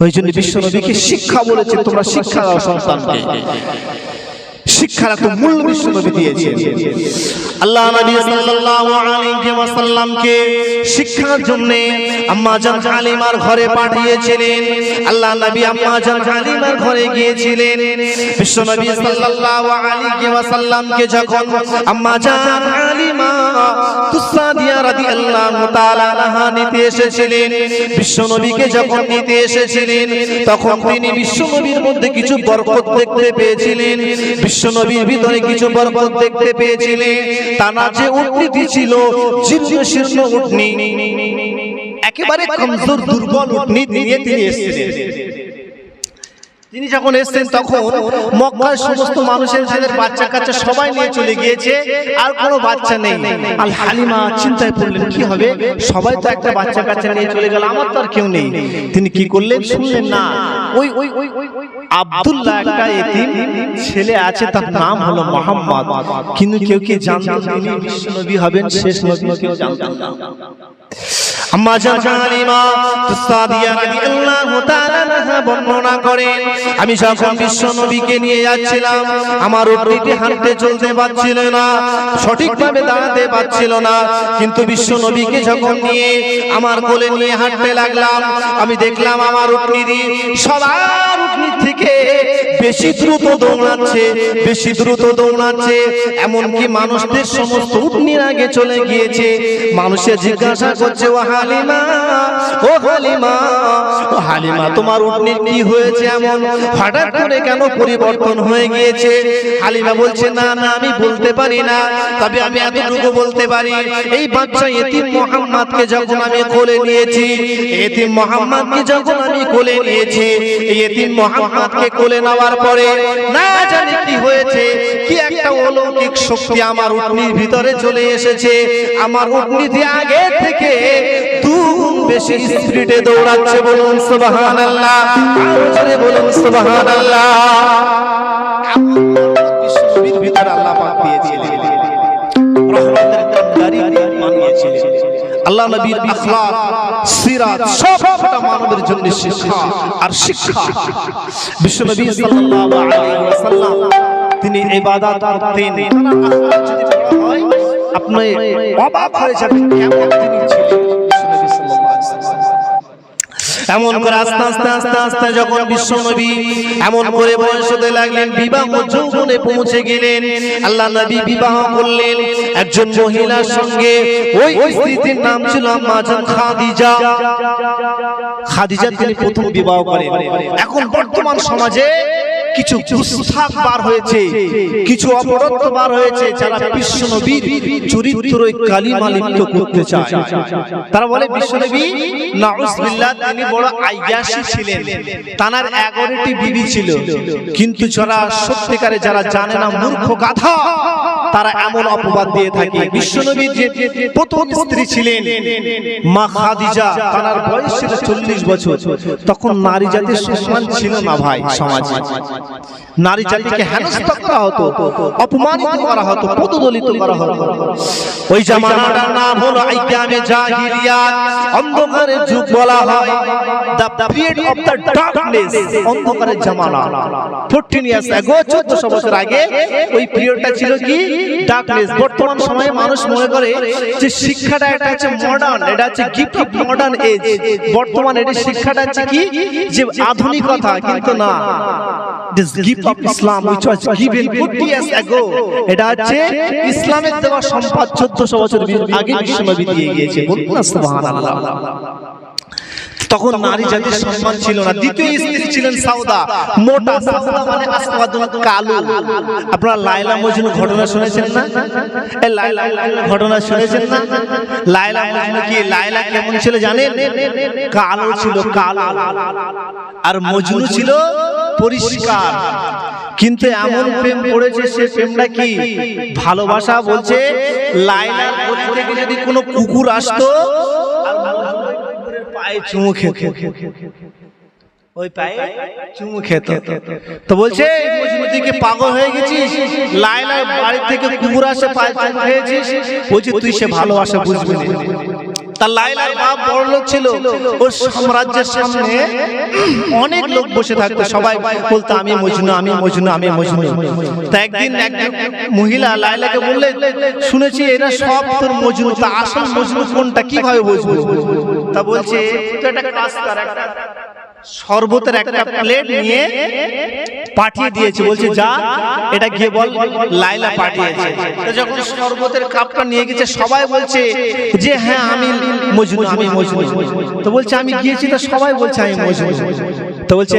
ওই জন্য বিশ্বনবীকে শিক্ষা বলেছে, তোমরা শিক্ষা দাও সন্তানকে। শিক্ষার একটা মূল্য বিশ্বনবী দিয়েছেন। আল্লাহ নবী সাল্লাল্লাহু আলাইহি ওয়াসাল্লামকে শিক্ষার জন্য আম্মা জান হালিমার ঘরে পাঠিয়েছিলেন। আল্লাহ নবী আম্মা জান হালিমার ঘরে গিয়েছিলেন। বিশ্বনবী সাল্লাল্লাহু আলাইহি ওয়াসাল্লামকে যখন আম্মা জান হালিমা তুসাদিয়া রাদিয়াল্লাহু তাআলা আনহা নিতে এসেছিলেন, বিশ্বনবীকে যখন নিতে এসেছিলেন, তখন তিনি বিশ্বনবীর মধ্যে কিছু বরকত দেখতে পেয়েছিলেন। বিশ্বনবীর ভিতরে কিছু বরকত দেখতে পেয়েছিলেন। তানা যে উটনি ছিল, জীর্ণ শীর্ণ উটনি, একেবারে কমজোর দুর্বল উটনি নিয়ে তিনি এসেছিলেন। তিনি যখন এসেছেন তখন মক্কার সমস্ত মানুষের ছেলে বাচ্চা কাচ্চা সবাই নিয়ে চলে গিয়েছে, আর কোনো বাচ্চা নেই। আল হালিমা চিন্তায় পড়লেন, কি হবে? সবাই তো একটা বাচ্চা কাচ্চা নিয়ে চলে গেল, আমার তো আর কেউ নেই। তিনি কি করলেন? শুনলেন না, ওই আব্দুল্লাহ একটা এতিম ছেলে আছে, তার নাম হলো মুহাম্মদ, কিন্তু কেউ কি জানতো তিনি বিশ্বনবী হবেন, শেষ নবী? কেউ জানতো না। আম্মা জান হালিমা তুসাদিয়া রাদিয়াল্লাহু তাআলা আনহা বর্ণনা করেন, আমি যখন বিশ্বনবীকে নিয়ে যাচ্ছিলাম, আমার উটটি হাঁটতে চলতে পারছিল না, সঠিকভাবে দাঁড়াতে পারছিল না, কিন্তু বিশ্বনবীকে যখন নিয়ে আমার কোলে নিয়ে হাঁটতে লাগলাম, আমি দেখলাম আমার উটনি সবার উটনি থেকে বেশি দ্রুত দৌড়াচ্ছে, বেশি দ্রুত দৌড়াচ্ছে, এমনকি মানুষদের সমস্ত উটনির আগে চলে গিয়েছে। মানুষে জিজ্ঞাসা করছে, ও হালিমা, ও হালিমা, ও হালিমা, তোমার উটনির কি হয়েছে? এমন হঠাৎ করে কেন পরিবর্তন হয়ে গিয়েছে? হালিমা বলছে, না না, আমি বলতে পারি না, তবে আমি এতটুকু বলতে পারি, এই বাচ্চা এতিম মুহাম্মদকে যখন আমি কোলে নিয়েছি, এতিম মুহাম্মদকে যখন আমি কোলে নিয়েছি, এই এতিম মুহাম্মদকে কোলে নেওয়ার পরে না জানি কি হয়েছে, কি একটা অলৌকিক শক্তি আমার উটনির ভিতরে চলে এসেছে। আমার উটনিতে আগে থেকে দুগুণ বেশি স্পিডে দৌড়াচ্ছে। বলুন সুবহানাল্লাহ, আরো জোরে বলুন সুবহানাল্লাহ। বিশ্বনবীর ভিতরে আল্লাহ পাক দিয়েছিলেন, রহমতের কান্ডারি বানিয়েছিলেন। আল্লাহ নবীর আখলাক সিরাত সবটা মানবের জন্য শিক্ষা আর শিক্ষা। বিশ্বনবী সাল্লাল্লাহু আলাইহি ওয়াসাল্লাম তিনি ইবাদত করতেন, যদি বলা হয় আপনি অবাক হয়ে যাবেন কেমন তিনি ছিলেন বিশ্বনবী সাল্লাল্লাহু আলাইহি ওয়াসাল্লাম। এমন করে আস্তে আস্তে আস্তে আস্তে যখন বিশ্বনবী এমন করে বয়স হতে লাগলেন, বিবাহ যৌবনে পৌঁছে গেলেন, আল্লাহ নবী বিবাহ করলেন একজন মহিলার সঙ্গে। ওই স্ত্রীর নাম ছিল আম্মা জান খাদিজা। খাদিজা তিনি প্রথম বিবাহ করেন। এখন বর্তমান সমাজে কিছু ফুসফাক বার হয়েছে, কিছু অপরাধ বার হয়েছে, যারা বিশ্বনবীর চরিত্রই কালিমা লিপ্ত করতে চায়। তারা বলে বিশ্বনবী নাউজুবিল্লাহ তিনি বড় আইয়াশী ছিলেন, তানার 11টি বিবি ছিল। কিন্তু যারা সত্যিকারে যারা জানে না, মূর্খ গাধা, তারা এমন অপবাদ দিয়ে থাকে। বিশ্বনবীর যে প্রথম স্ত্রী ছিলেন মা খাদিজা, তার বয়স ছিল 40 বছর। তখন নারী জাতির সম্মান ছিল না ভাই সমাজে। নারী জাতিকে হেনস্থা করা হতো, অপমানিত করা হতো, পদদলিত করা হতো। ওই জামানাটার নাম হলো আইয়ামে জাহিলিয়াত, অন্ধকারের যুগ বলা হয়। The period of the darkness, অন্ধকারের জামানা। 14 ইয়ার্স আগে, 1400 বছর আগে ওই পিরিয়ডটা ছিল কি ডার্কনেস। বর্তমান সময়ে মানুষ মনে করে যে শিক্ষাটা এটা হচ্ছে মডার্ন, এটা হচ্ছে গিফট অফ মডার্ন এজ। বর্তমান এটা শিক্ষাটা হচ্ছে কি যে আধুনিকতা, কিন্তু না, this gift of Islam which was given 40 years ago, এটা হচ্ছে ইসলামের দেওয়া সম্পদ 1400 বছর আগে বিশ্বনবী দিয়ে গিয়েছে। বলুন না সুবহানাল্লাহ। তখন নারী জাতির সম্মান ছিল না। দ্বিতীয় স্ত্রী ছিলেন সাউদা, মোটা। সাউদা মানে আসওয়াদুন, কালো। আপনারা লায়লা মজনু ঘটনা শুনেছেন না? এই লায়লা ঘটনা শুনেছেন না? লায়লা মজনু কি, লায়লা কেমন ছিল জানেন? কালো ছিল, কালো। আর মজনু ছিল পরিষ্কার। কিন্তু এমন প্রেম পড়েছে, সে প্রেমটা কি ভালোবাসা। বলছে লায়লার গলি থেকে যদি কোনো কুকুর আসতো পায়ে চুমু খেত, ওই পায়ে চুমু খেত। তো বলছে মজনু থেকে পাগল হয়ে গেছিস, লায়লার বাড়ি থেকে কুকুর আসে পায়ে চুমু খেয়েছিস। বলছে তুই সে ভালোবাসা বুঝবি না। তার লায়লার বাপ বড় লোক ছিল, ওর সাম্রাজ্যের সামনে অনেক লোক বসে থাকতো, সবাই বলতো আমি মজনু, আমি মজনু, আমি মজনু। তা একদিন একজন মহিলা লায়লাকে বললে, শুনেছি এরা সব তোর মজনু, তা আসল মজনু কোনটা কিভাবে বুঝবো? তা বলছে তুই একটা কাজ কর, একটা শরবতের একটা প্লেট নিয়ে পাঠিয়ে দিয়েছে। বলছে যা এটা গিয়ে বল লায়লা পাঠিয়েছে। তো যখন শরবতের কাপটা নিয়ে গেছে, সবাই বলছে যে হ্যাঁ আমি মজনু, আমি মজনু। তো বলছে আমি গিয়েছি, তো সবাই বলছে আমি মজনু। তো বলছে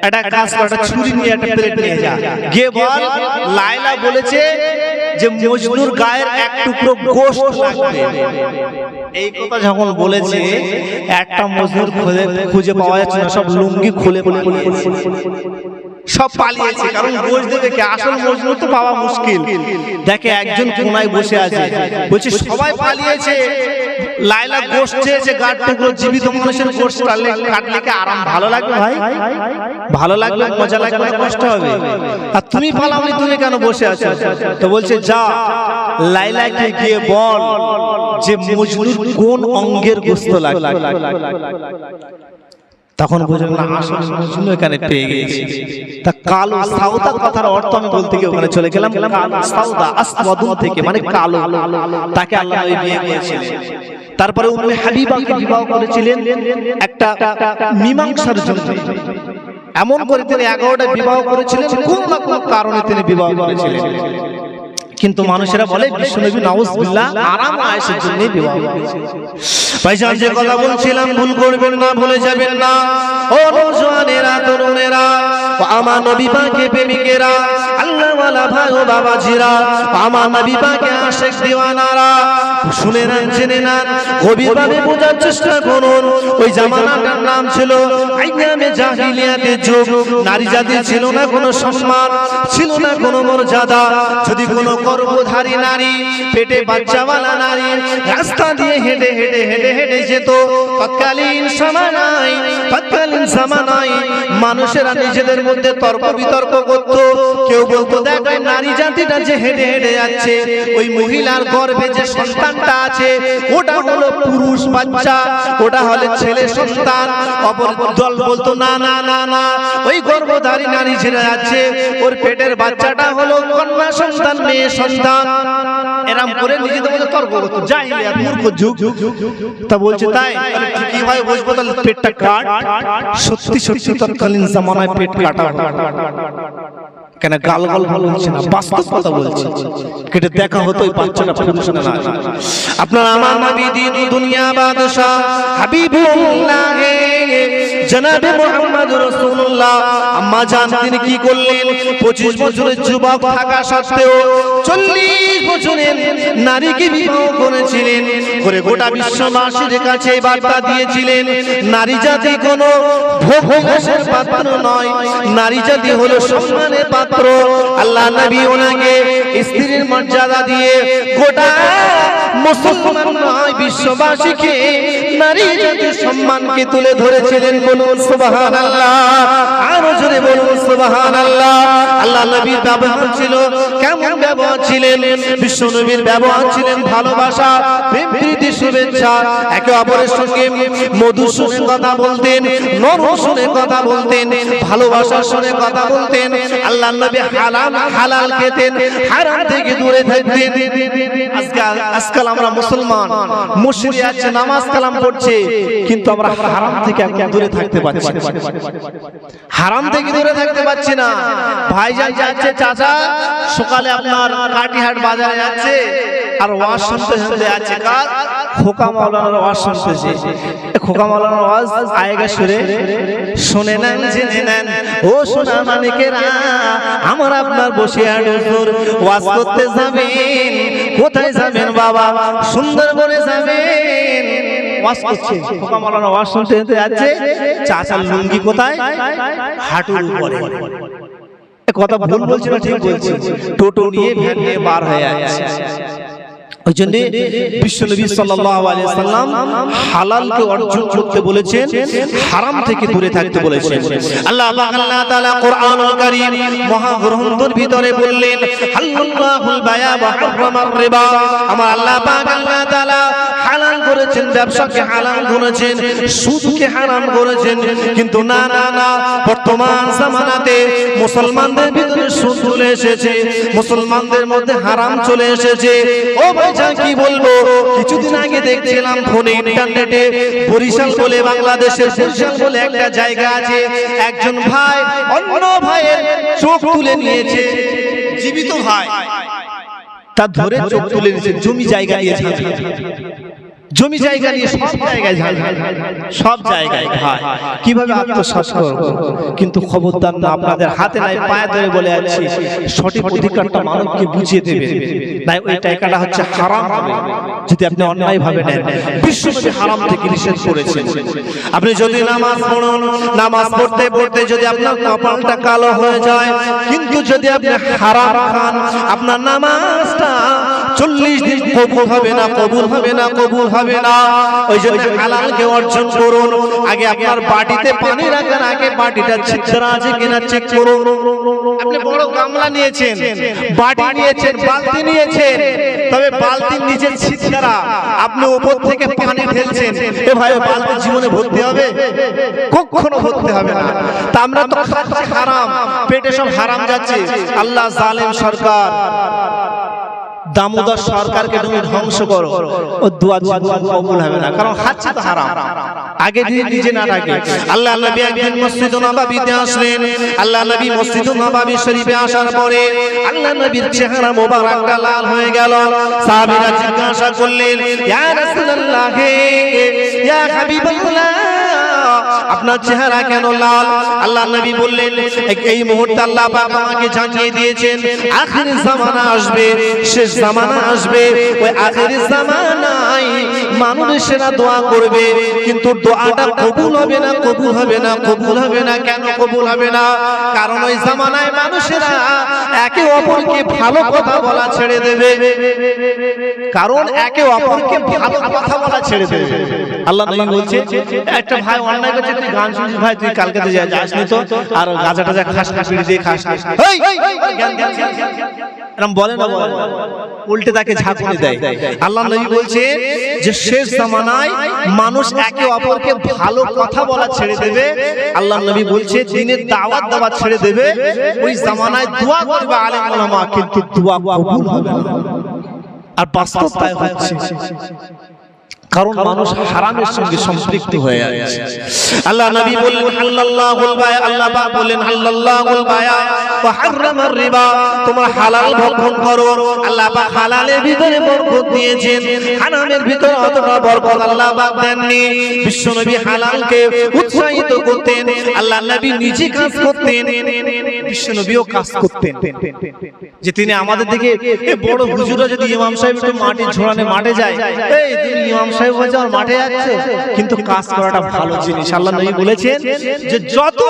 একটা কাজ কর, একটা ছুরি নিয়ে একটা প্লেট নিয়ে যা, গিয়ে বল লায়লা বলেছে যে মজনুর গায়ের এক টুকরো গোশত লাগবে। এই কথা যখন বলেছে, একটা মজনুর খুঁজে পাওয়া যাচ্ছে না, সব লুঙ্গি খুলে পালিয়েছে, সব পালিয়েছে। কারণ গোশত দেবে কে? আসল মজনু তো পাওয়া মুশকিল। দেখে একজন কোনায় বসে আছে, বলছে সবাই পালিয়েছে, লায়লা গোশত চেয়েছে, গাড় টুকরো। জীবিত মানুষের গোশত কাটলে কি আরাম ভালো লাগবে ভাই? ভালো লাগবে, মজা লাগবে, কষ্ট হবে। আর তুমি পালাওনি, তুমি কেন বসে আছো? তো বলছে যা লায়লাকে গিয়ে বল যে মজনুর কোন অঙ্গের গোশত লাগবে। তখন বুঝলেন না আসল মজনু এখানে পেয়ে গেছে। তা কালো সাউদা কথার অর্থ আমি বলতে গিয়ে ওখানে চলে গেলাম। সাউদা আসওয়াদুন থেকে মানে কালো, তাকে আল্লাহ নবী বিয়ে করেছিলেন। তারপরে উম্মে হাবিবাকে বিবাহ করেছিলেন একটা মীমাংসার জন্য। এমন করে তিনি 11টা বিবাহ করেছিলেন, কোন না কোন কারণে তিনি বিবাহ করেছিলেন। কিন্তু মানুষেরা বলে বিশ্বনবী নাউজুবিল্লাহ আরাম আয়েশের জন্য বিবাহ করেছিলেন। ভাইজান যে কথা বলছিলাম ভুল করবেন না, ভুলে যাবেন না। ও নওজওয়ানেরা, তরুণেরা, আমার নবী পাকের প্রেমিকেরা, আল্লাহ ওয়ালা ভাই ও বাবাজিরা, আমার নবী পাকের আশিক দিওয়ানারা, শুনে নেন, জেনে নেন, গভীরভাবে বোঝার চেষ্টা করুন। ওই জামানাটার নাম ছিল আইয়ামে জাহিলিয়াতের যুগ। নারী জাতির ছিল না কোনো সম্মান, ছিল না কোনো মর্যাদা। যদি কোনো গর্ভধারী নারী, পেটে বাচ্চাওয়ালা নারী রাস্তা দিয়ে হেঁটে হেঁটে হেঁটে হেঁটে যেত, তৎকালীন সময় তৎকালীন জামানায় মানুষেরা নিজেদের মধ্যে তর্ক বিতর্ক করত। কেউ বলতো দেখ নারী জাতিটা যে হেঁটে হেঁটে যাচ্ছে, ওই মহিলার গর্ভে যে সন্তানটা আছে ওটা হলো পুরুষ বাচ্চা, ওটা হলো ছেলে সন্তান। অপর দল বলতো না না না না, ওই গর্ভধারী নারী ছেড়ে যাচ্ছে, ওর পেটের বাচ্চাটা হলো কন্যা সন্তান, মেয়ে সন্তান। এরকম করে নিজেদের মধ্যে তর্ক করতো, জাহিলিয়াত মূর্খ যুগ। তা বলছে তাই কিভাবে বুঝবো তাহলে পেটটা কাট? সত্যি সত্যি তৎকালীন জামানায় পেট কাটা, কেন গাল গাল ভালো হচ্ছে না, বাস্তব কথা বলছে। কেটে দেখা হতো ওই বাচ্চাটা পুরুষ না নারী। আপনার আমার নবী দিন দুনিয়া বাদশা হাবিবুল্লাহ জনাবে মুহাম্মদ রাসূলুল্লাহ আম্মা জান তিনি কি করলেন? 25 বছরের যুবক থাকা সত্ত্বেও 40 বছরের নারীকে বিবাহ করেছিলেন, করে গোটা বিশ্ববাসীর কাছে বার্তা দিয়েছিলেন নারী জাতি কোনো ভোগবিলাসের পাত্র নয়, নারী জাতি হলো সম্মানের পাত্র। আল্লাহ নবী ওনাকে স্ত্রীর মর্যাদা দিয়ে গোটা মুসলমান নয় বিশ্ববাসীকে নারী জাতির সম্মানকে তুলে ধরেছিলেন। বলুন সুবহানাল্লাহ, আরো জোরে বলুন সুবহানাল্লাহ। আল্লাহ নবীর ব্যবহার ছিল কেমন? ব্যবহার ছিলেন বিশ্ব নবীর ব্যবহার ছিলেন ভালোবাসা, প্রেম, প্রীতি, শুভেচ্ছা। একে অপরের সঙ্গে মধুর সুরে কথা বলতেন, নরম সুরে কথা বলতেন, ভালোবাসার সুরে কথা বলতেন। আল্লাহ নবী হালাল খেতেন, হারাম থেকে দূরে থাকতেন। আজকাল আমরা মুসলমান মসজিদে আছে, নামাজ কালাম পড়ছে, কিন্তু আমরা হারাম থেকে দূরে থাকতে পারছি না, হারাম থেকে দূরে থাকতে পারছি না। ভাইজান যাচ্ছে চাচা সকালে আপনার কাটিহাট বাজারে যাচ্ছে, আর ওয়াজ শুনতে শুনতে যাচ্ছে কার? খোকা মাওলানার ওয়াজ শুনতেছে। খোকা মাওলানার ওয়াজ আয়েগা সুরে শুনে নেন, জেনে নেন। ও সোনা মানিকেরা, আমার আপনার বসে হুজুর ওয়াজ করতে যাবেন। কোথায় যাবেন বাবা? সুন্দরবনে যাবেন। ওয়াজ করছে, খোকা মাওলানা ওয়াজ শুনতে শুনতে যাচ্ছে, চাচার লুঙ্গি কোথায়? হাঁটুর উপরে। কথা ভুল বলছি না ঠিক বলছি? টোটো নিয়ে ভ্যান নিয়ে বার হয়ে যাচ্ছে। ওই জন্য বিশ্বনবী সাল্লাল্লাহু আলাইহি সাল্লাম হালালকে অর্জন করতে বলেছেন, হারাম থেকে দূরে থাকতে বলেছেন। আল্লাহ তাআলা কোরআনুল কারীম মহাগ্রন্থের ভিতরে বললেন হাল্লাল্লাহুল বায়া ওয়া হারামার রিবা। আমার আল্লাহ পাক আল্লাহ তাআলা হালাল করেছেন, ব্যবসাকে হালাল করেছেন, সুদকে হারাম করেছেন। কিন্তু না না না, বর্তমান জামানাতে মুসলমানদের ভিতরে সুদ চলে এসেছে, মুসলমানদের মধ্যে হারাম চলে এসেছে। ও ভাইজান কি বলবো, কিছুদিন আগে দেখছিলাম ফোনে ইন্টারনেটে, বরিশাল বলে, বাংলাদেশের বরিশাল বলে একটা জায়গা আছে, একজন ভাই অন্য ভাইয়ের চোখ তুলে নিয়েছে, জীবিত ভাই তার ধরে চোখ তুলে নিয়েছে, জমি জায়গা নিয়েছে, জমি জায়গা নিয়ে সব জায়গায় ভাই কিভাবে আত্মসাৎ করব? কিন্তু খবরদার না, আপনাদের হাতে নাই পায়ে ধরে বলে যাচ্ছি, সঠিক অধিকারটা মানবকে বুঝিয়ে দেবে। তাই ওই টাকাটা হচ্ছে হারাম হবে যদি আপনি অন্যায় ভাবে নেন। বিশ্বনবী হারাম থেকে নিষেধ করেছেন। আপনি যদি নামাজ পড়ুন, নামাজ পড়তে পড়তে যদি আপনার কপালটা কালো হয়ে যায়, কিন্তু যদি আপনি হারাম খান, আপনার নামাজটা 40 দিন কবুল হবে না, কবুল হবে না, কবুল হবে না। ওই জন্য হালালকে অর্জন করুন। আগে আপনার বাটিতে পানি রাখার আগে বাটিটা ছিদ্র আছে কিনা চেক করুন। আপনি বড় গামলা নিয়েছেন, বাটি নিয়েছেন, বালতি নিয়েছেন, তবে বালতির নিচে ছিদ্রা, আপনি উপর থেকে পানি ঢেলছেন, এ ভাই বালতি জীবনে ভর্তি হবে? কখনো ভর্তি হবে না। তা আমরা তো খাচ্ছি হারাম, পেটে সব হারাম যাচ্ছে। আল্লাহ জালেম সরকার, দামোদর সরকারকে তুমি ধ্বংস করো, ও দোয়া কবুল হবে না, কারণ খাচ্ছে তো হারাম। আগে নিজে না থাকে। আল্লাহ নবী একদিন মসজিদ নববীতে আসলেন। আল্লাহ নবী মসজিদ নববী শরীফে আসার পরে আল্লাহ নবীর চেহারা মোবারকটা লাল হয়ে গেল। সাহাবীরা জিজ্ঞাসা করলেন, ইয়া রাসূলুল্লাহ, ইয়া হাবিবাল্লাহ, আপনার চেহারা কেন লাল? আল্লাহ নবী বললেন, এই মুহূর্তে আল্লাহ পাক আমাকে জানিয়ে দিয়েছেন আখির জামানা আসবে, শেষ জামানা আসবে। ওই আখির জামানায় মানুষেরা দোয়া করবে, কিন্তু দোয়াটা কবুল হবে না, কবুল হবে না, কবুল হবে না। কেন কবুল হবে না? কারণ ওই জামানায় মানুষেরা একে অপরকে ভালো কথা বলা ছেড়ে দেবে, কারণ একে অপরকে ভালো কথা বলা ছেড়ে দেবে। আল্লাহ নবী বলছে একটা ভাই অন্যায় করছে, তুই গান শুনছিস ভাই, তুই কালকে তো যাসনি তো, আর গাঁজা টাজা খাস খাস দিয়ে খাস, এরকম বলে না, উল্টে তাকে ঝাঁকুনি দেয়। আল্লাহ নবী বলছে যে শেষ জামানায় মানুষ একে অপরকে ভালো কথা বলা ছেড়ে দেবে। আল্লাহ নবী বলছে দিনের দাওয়াত দেওয়া ছেড়ে দেবে। ওই জামানায় দোয়া করবে আলেম ওলামা, কিন্তু দোয়া কবুল হবে না। আর বাস্তব তাই হচ্ছে, কারণ মানুষ হারামের সঙ্গে সম্পৃক্ত হয়ে আছে। আল্লাহ নবী বললেন হালাল্লাহুল বায়া, আল্লাহ পাক বলেন হালাল্লাহুল বায়া ওয়া হারামার রিবা, তোমরা হালাল ভক্ষণ করো। আল্লাহ পাক হালালের ভিতরে বরকত দিয়েছেন, হারামের ভিতরে অতটা বরকত আল্লাহ পাক দেননি। বিশ্বনবী হালালকে উৎসাহিত করতেন, আল্লাহ নবী নিজে কাজ করতেন, বিশ্বনবীও কাজ করতেন। যে তিনি আমাদের দিকে বড় হুজুররা যদি ইমাম সাহেব একটু মাটি ঝোড়ানে মাঠে যায়, এই তুমি ইমাম সাহেব হয়ে যাও মাঠে যাচ্ছে, কিন্তু কাজ করাটা ভালো জিনিস। আল্লাহ নবী বলেছেন যে যত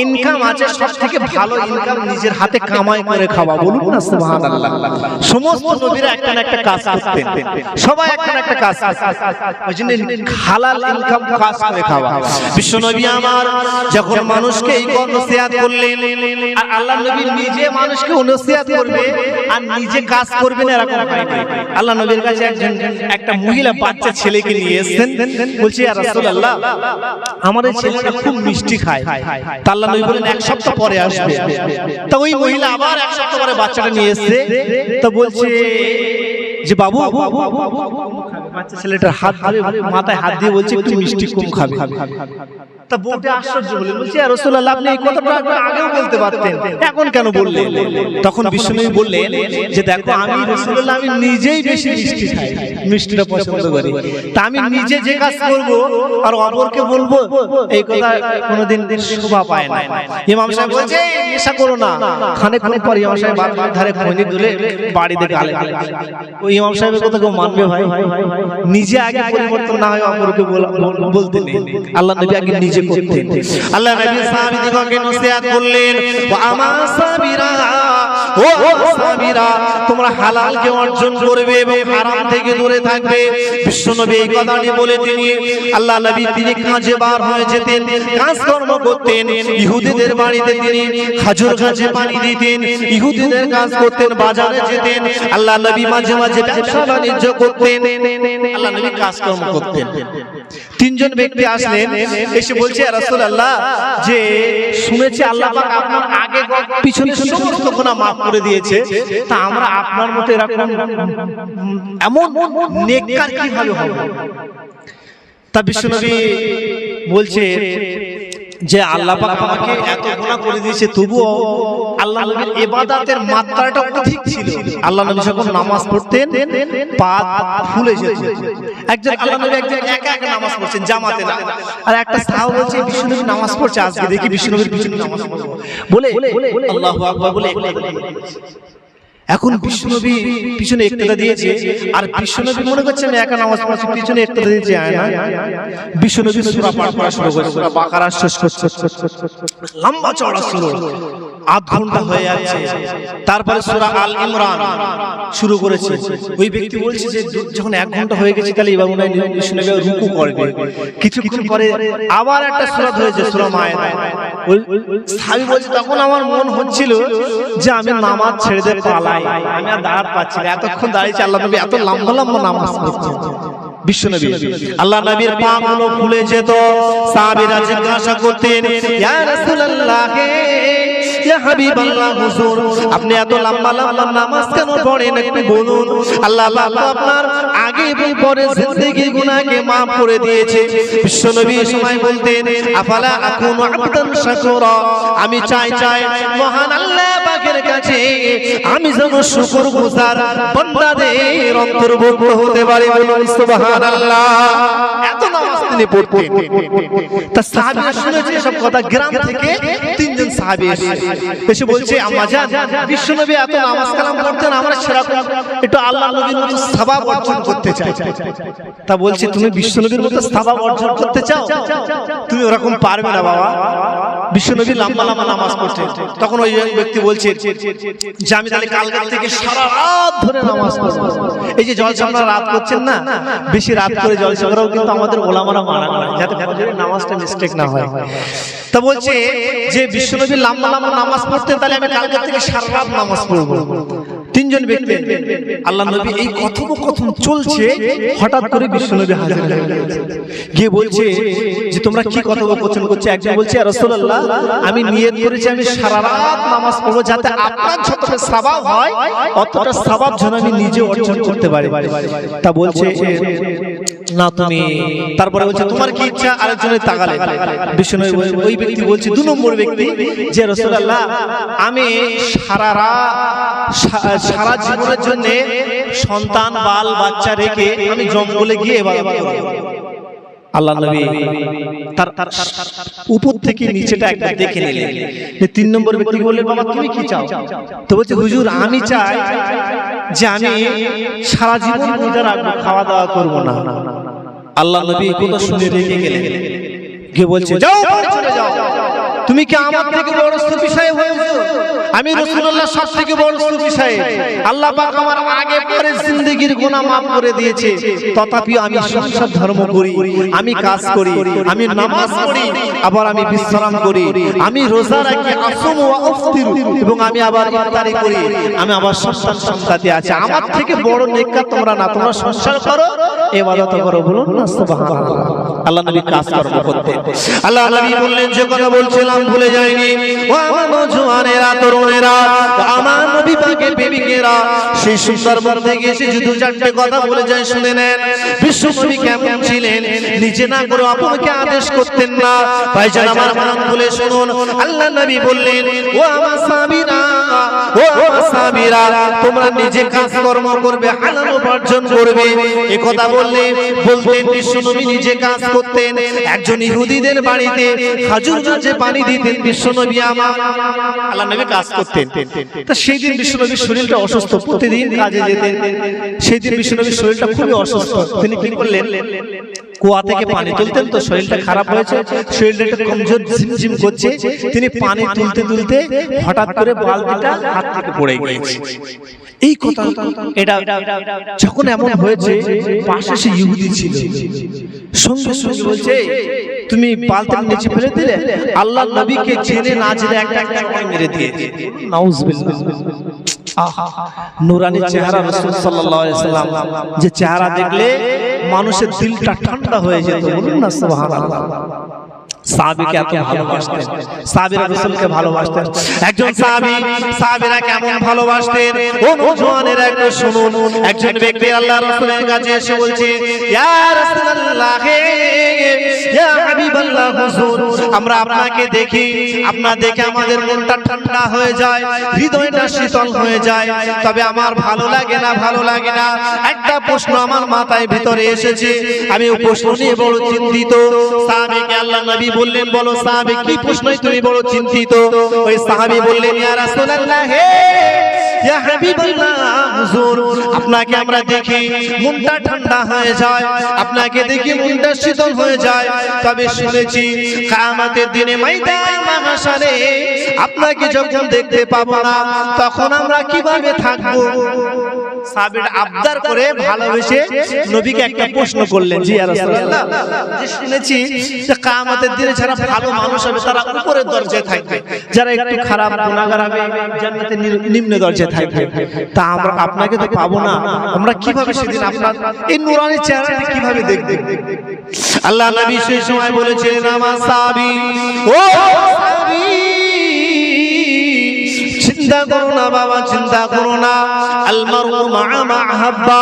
ইনকাম আছে সব থেকে ভালো ইনকাম নিজের হাতে কামাই করে খাওয়া। বলুন না সুবহানাল্লাহ। সমস্ত নবীরা একটা না একটা কাজ করতেন, সবাই একটা না একটা কাজ, ওই জন্য হালাল ইনকাম কাজ করে খাওয়া। বিশ্ব নবী আমার যখন মানুষকে এই নসিহত করলেন, আর আল্লাহ নবী নিজে মানুষকে নসিহত করবে আর নিজে কাজ করবেন, এরকম হয়নি। আল্লাহ নবীর কাছে একটা মহিলা বাচ্চা ছেলেকে নিয়ে এসেছেন, বলছে ইয়া রাসূলুল্লাহ আমাদের ছেলেটা খুব মিষ্টি খায়। আল্লাহ নবী বলেন এক সপ্তাহ পরে আসবে। তা ওই মহিলা আবার এক সপ্তাহ পরে বাচ্চাটা নিয়ে এসেছে, তো বলছে যে বাবু, বাচ্চা ছেলেটার হাত ধরে মাথায় হাত দিয়ে বলছে একটু মিষ্টি কম খাবে। তা বউটা আশ্চর্য হলেন, বলছে ইয়া রাসূলুল্লাহ আপনি এই কথাটা আগেও বলতে পারতেন, এখন কেন বললেন? তখন বিশ্বনবী বললেন যে দেখো আমি রাসূলুল্লাহ আমি নিজেই বেশি মিষ্টি খাই, মিষ্টিটা পছন্দ করি, তা আমি নিজে যে কাজ করব আর অপরকে বলবো এই কথা কোনোদিন শোভা পায় না। ইমাম সাহেব বলছে নেশা করো না, খানিকক্ষণ পর ইমাম সাহেব বাড়ির ধারে খৈনি তুলে বাড়িতে গালে, ওই ইমাম সাহেবের কথা কেউ মানবে ভাই? নিজে আগে পরিবর্তন না হয় অপরকে বলতে নেই। আল্লাহ নবী আগে নিজে করতেন। আল্লাহ নবী সাহাবীদেরকে নসিহত করলেন, ওয়া আমা সাবিরা, ও সাবিরা তোমরা হালালকে অর্জন করবে এবং হারাম থেকে দূরে থাকবে। বিশ্বনবী এই কথাটি বলে তিনি আল্লাহ নবী তিনি কাজে বার হয়ে যেতেন, কাজকর্ম করতেন। ইহুদিদের বাড়িতে তিনি খেজুর গাছে পানি দিতেন, ইহুদিদের কাজ করতেন, বাজারে যেতেন। আল্লাহ নবী মাঝে মাঝে ব্যবসা বাণিজ্য করতেন, আল্লাহ নবী কাজকর্ম করতেন। তিনজন ব্যক্তি আসলেন, এসে বলছে ইয়া রাসূলুল্লাহ যে শুনেছি আল্লাহ পাক আপনার আগে পিছনে সমস্ত গুনাহ maaf করে দিয়েছে, তা আমরা আপনার মতো এরকম এমন নেককার কিভাবে হব? তা বিশ্বনবী বলছে যে আল্লাহ পাক আমাকে এত গুনাহ করে দিয়েছে, তবুও আল্লাহ নবীর ইবাদতের মাত্রাটা অধিক ছিল। আল্লাহ নবী যখন নামাজ পড়তেন পা ফুলে যেত। একজন আল্লাহ নবী একজন একা একা নামাজ পড়ছেন জামাতে না, আর একটা সাহাবা বলছে বিশ্বনবী নামাজ পড়ছে, আজকে দেখি বিশ্বনবীর পিছনে নামাজ পড়বো বলে আল্লাহু আকবার বলে এখন বিশ্বনবী পিছনে ইক্তেদা দিয়েছে, আর বিশ্বনবী মনে করছে আমি একা নামাজ পড়ছি, পিছনে ইক্তেদা দিয়েছে। বিশ্বনবী সূরা পাঠ করা শুরু করেছে, সূরা বাকারা শেষ করছে, লম্বা চওড়া সূরা, আধ ঘন্টা হয়ে যাচ্ছে। তারপরে সূরা আল ইমরান শুরু করেছে। ওই ব্যক্তি বলছে যে যখন 1 ঘন্টা হয়ে গেছে তাহলে এবার মনে হয় বিশ্বনবী রুকু করবে। কিছুক্ষণ পরে আবার একটা সূরা হয়েছে, সূরা মায়েদা। ওই সাহাবী বলছে তখন আমার মন হচ্ছিল যে আমি নামাজ ছেড়ে দিয়ে পালাই, আমি আর দাঁড়াতে পারছি না, এতক্ষণ দাঁড়িয়েছি, আল্লাহ নবী এত লম্বা লম্বা নামাজ পড়ছেন। বিশ্বনবী আল্লাহ নবীর পা গুলো ফুলে যেত, সাহাবীরা জিজ্ঞাসা করতেন ইয়া রাসূলুল্লাহ ইয়া হাবিবাল্লাহ হুজুর আপনি এত লম্বা লম্বা নামাজ কেন পড়েন একটু বলুন। আল্লাহ পাক আপনার আগে এবং পরে জিন্দেগির গুনাহকে maaf করে দিয়েছে। বিশ্বনবী সময় বলতেন আফালা আকুনু আবদান শাকুরা, আমি চাই মহান আল্লাহ পাকের কাছে আমি যেন শুকরগুজার বান্দাদের অন্তর্ভুক্ত হতে পারি। বলুন সুবহানাল্লাহ। এত নামাজ তিনি পড়তেন। তা সাহাবীরা শুনেছে সব কথা, গ্রাম থেকে তিনজন সাহাবী এসে বলছে আম্মা জান বিশ্বনবী এত নামাজ কালাম পড়তেন আমরা সেরকম একটু আল্লাহর নবীর মতো সওয়াব অর্জন করতে চাই। তা বলছে তুমি বিশ্বনবীর মতো সওয়াব অর্জন করতে চাও, তুমি ওরকম পারবে না বাবা। বিশ্বনবী লম্বা লম্বা নামাজ পড়তেন। তখন ওই ব্যক্তি বলছে যে আমি তাহলে কালকে থেকে সারা রাত ধরে নামাজ পড়ব। এই যে জলসা আপনারা রাত করছেন না, বেশি রাত করে জলসা করাও কিন্তু আমাদের ওলামারা মানা করে যাতে ফজরের নামাজটা মিস্টেক না হয়। তা বলছে যে বিশ্বনবী লম্বা লম্বা নামাজ পড়তেন, তাহলে আমি কালকে থেকে সারা রাত নামাজ পড়ব। তিনজন ব্যক্তি আল্লাহ নবী এই কথোপকথন চলছে, হঠাৎ করে বিশ্বনবী হাজির হয়ে গেছে। গিয়ে বলছে যে তোমরা কি কথোপকথন করছো? একজন বলছে ইয়া রাসূলুল্লাহ আমি নিয়ত করেছি আমি সারা রাত নামাজ পড়ব যাতে আপনার যতটা সওয়াব হয় অতটা সওয়াব যেন আমি নিজে অর্জন করতে পারি। তা বলছে না তুমি, তারপরে বলছে তোমার কি ইচ্ছা? আরেকজনের তাকালে বিশ্বনবী ওই ব্যক্তি বলছে দু নম্বর ব্যক্তি যে রাসূলুল্লাহ আমি সারা জীবনের জন্য সন্তান বাল বাচ্চা রেখে আমি জঙ্গলে গিয়ে ইবাদত করব। আল্লাহ নবী তার উপর থেকে নিচেটা একবার দেখে নিলেন। তিন নম্বর ব্যক্তি বললেন বাবা তুমি কি চাও? তো বলছে হুজুর আমি চাই যে আমি সারা জীবন রোজা রাখবো, খাওয়া দাওয়া করব না। আল্লাহ নবী কথা শুনে রেগে গেলেন, গিয়ে বলছে যাও বাড়ি চলে যাও, তুমি কি আমার থেকে বড় সুফিসাহেব হয়েছো? আমি রাসূলুল্লাহ সব থেকে বড় সুফিসাহেব। আল্লাহ পাক আমার আগে পরে জিন্দেগির গুনাহ maaf করে দিয়েছে, তথাপি আমি সংসার ধর্ম করি, আমি কাজ করি, আমি নামাজ পড়ি, আবার আমি বিশ্রাম করি, আমি রোজা রাখি, আসুম ওয়া আফতির, এবং আমি আবার ইফতারি করি, আমি আবার সন্তান সন্ততি আছে। আমার থেকে বড় নেককার তোমরা না, তোমরা সংসার করো, ইবাদত করো। বলুন না সুবহানাল্লাহ। আল্লাহ নবী কাজ কর্ম করতেন। আল্লাহ নবী বললেন যে কথা বলছিলাম ভুলে যায়নি, ও আমার নওজওয়ানেরা তরুণেরা, আমার নবী পাকের প্রেমিকেরা, সেই সুন্দরবন থেকে এসে দু চারটে কথা বলে যায় শুনে নেন। বিশ্বনবী কেমন ছিলেন? নিজে না করে অপরকে আদেশ করতেন না। ভাইজান আমার মন খুলে শুনুন, আল্লাহ নবী বললেন ও আমার সাহাবীরা, ও আমার সাহাবীরা তোমরা নিজে কাজ কর্ম করবে, হালাল উপার্জন করবে। এই কথা বলতেন বিশ্বনবী নিজে কাজ করতেন। একজন ইহুদিদের বাড়িতে খাজুর গাছে পানি দিতেন বিশ্বনবী আমার। আল্লাহ নবী কাজ করতেন। তা সেই দিন বিশ্বনবীর শরীরটা অসুস্থ, প্রতিদিন কাজে যেতেন। সেই দিন বিশ্বনবীর শরীরটা খুবই অসুস্থ। তিনি কি করলেন? কুয়া থেকে পানি তুলতেন, তো শরীরটা খারাপ হয়েছে, শরীরটা একটু কমজোর ঝিমঝিম করছে। তিনি পানি তুলতে তুলতে হঠাৎ করে বালতিটা হাত থেকে পড়ে গিয়েছে। এই কথা এটা যখন এমন হয়েছে, পাশে সে ইহুদি ছিল, সঙ্গে সঙ্গে বলছে তুমি বালতির নিচে ফেলে দিলে, আল্লাহর নবীকে জেনে না জেনে একটা একটা করে মেরে দিয়েছে। নাউজুবিল্লাহ। নূরানি চেহারা রাসূল সাল্লাল্লাহু আলাইহি সাল্লাম, যে চেহারা দেখলে মানুষের দিলটা ঠান্ডা হয়ে যেত। বলুন না সুবহানাল্লাহ। সাহাবীকে এত ভালোবাসতেন, সাহাবীরা রাসূলকে ভালোবাসতেন। একজন সাহাবীরা কেমন ভালোবাসতেন ও নওজওয়ানেরা একটু শুনুন। একজন ব্যক্তি আল্লাহর রাসূলের কাছে এসে বলছে ইয়া রাসূলুল্লাহ, ইয়া হাবিবাল্লাহ হুজুর, আমরা আপনাকে দেখি, আপনার দেখে আমাদের মনটা ঠান্ডা হয়ে যায়, হৃদয়টা শীতল হয়ে যায়, তবে আমার ভালো লাগে না। একটা প্রশ্ন আমার মাথায় ভিতরে এসেছে, আমি ওই প্রশ্ন নিয়ে বড় চিন্তিত। সাহাবীকে আল্লাহ নবী বললেন বলো সাহাবী কি প্রশ্নই তুমি বড় চিন্তিত? ওই সাহাবী বললেন ইয়া রাসূলুল্লাহ, ইয়া হাবিবাল্লাহ হুজুর, আপনাকে আমরা দেখি মনটা ঠান্ডা হয়ে যায়, আপনাকে দেখি মনটা শীতল হয়ে যায়, তবে শুনেছি কিয়ামতের দিনে ময়দান মাহশারে আপনাকে যখন দেখতে পাবো না তখন আমরা কিভাবে থাকবো? সাহাবীরা আবদার করে ভালোবেসে নবীকে একটা প্রশ্ন করলেন, জি ইয়া রাসূলুল্লাহ, যে শুনেছি যে কিয়ামতের দিনে যারা ভালো মানুষ হবে তারা উপরের দরজায় থাকবে, যারা একটু খারাপ গুনাহগার হবে জান্নাতের নিম্ন দরজায় থাকবে। তা আমরা আপনাকে তো পাবো না, আমরা কিভাবে সেদিন আপনার এই নূরানি চেহারাটা কিভাবে দেখব? আল্লাহ নবী সেই সময় বলেছিলেন আমার সাহাবী, ও সাহাবী চিন্তা করো না বাবা, চিন্তা করো না, আল মারউ মা'a মান আহাব্বা,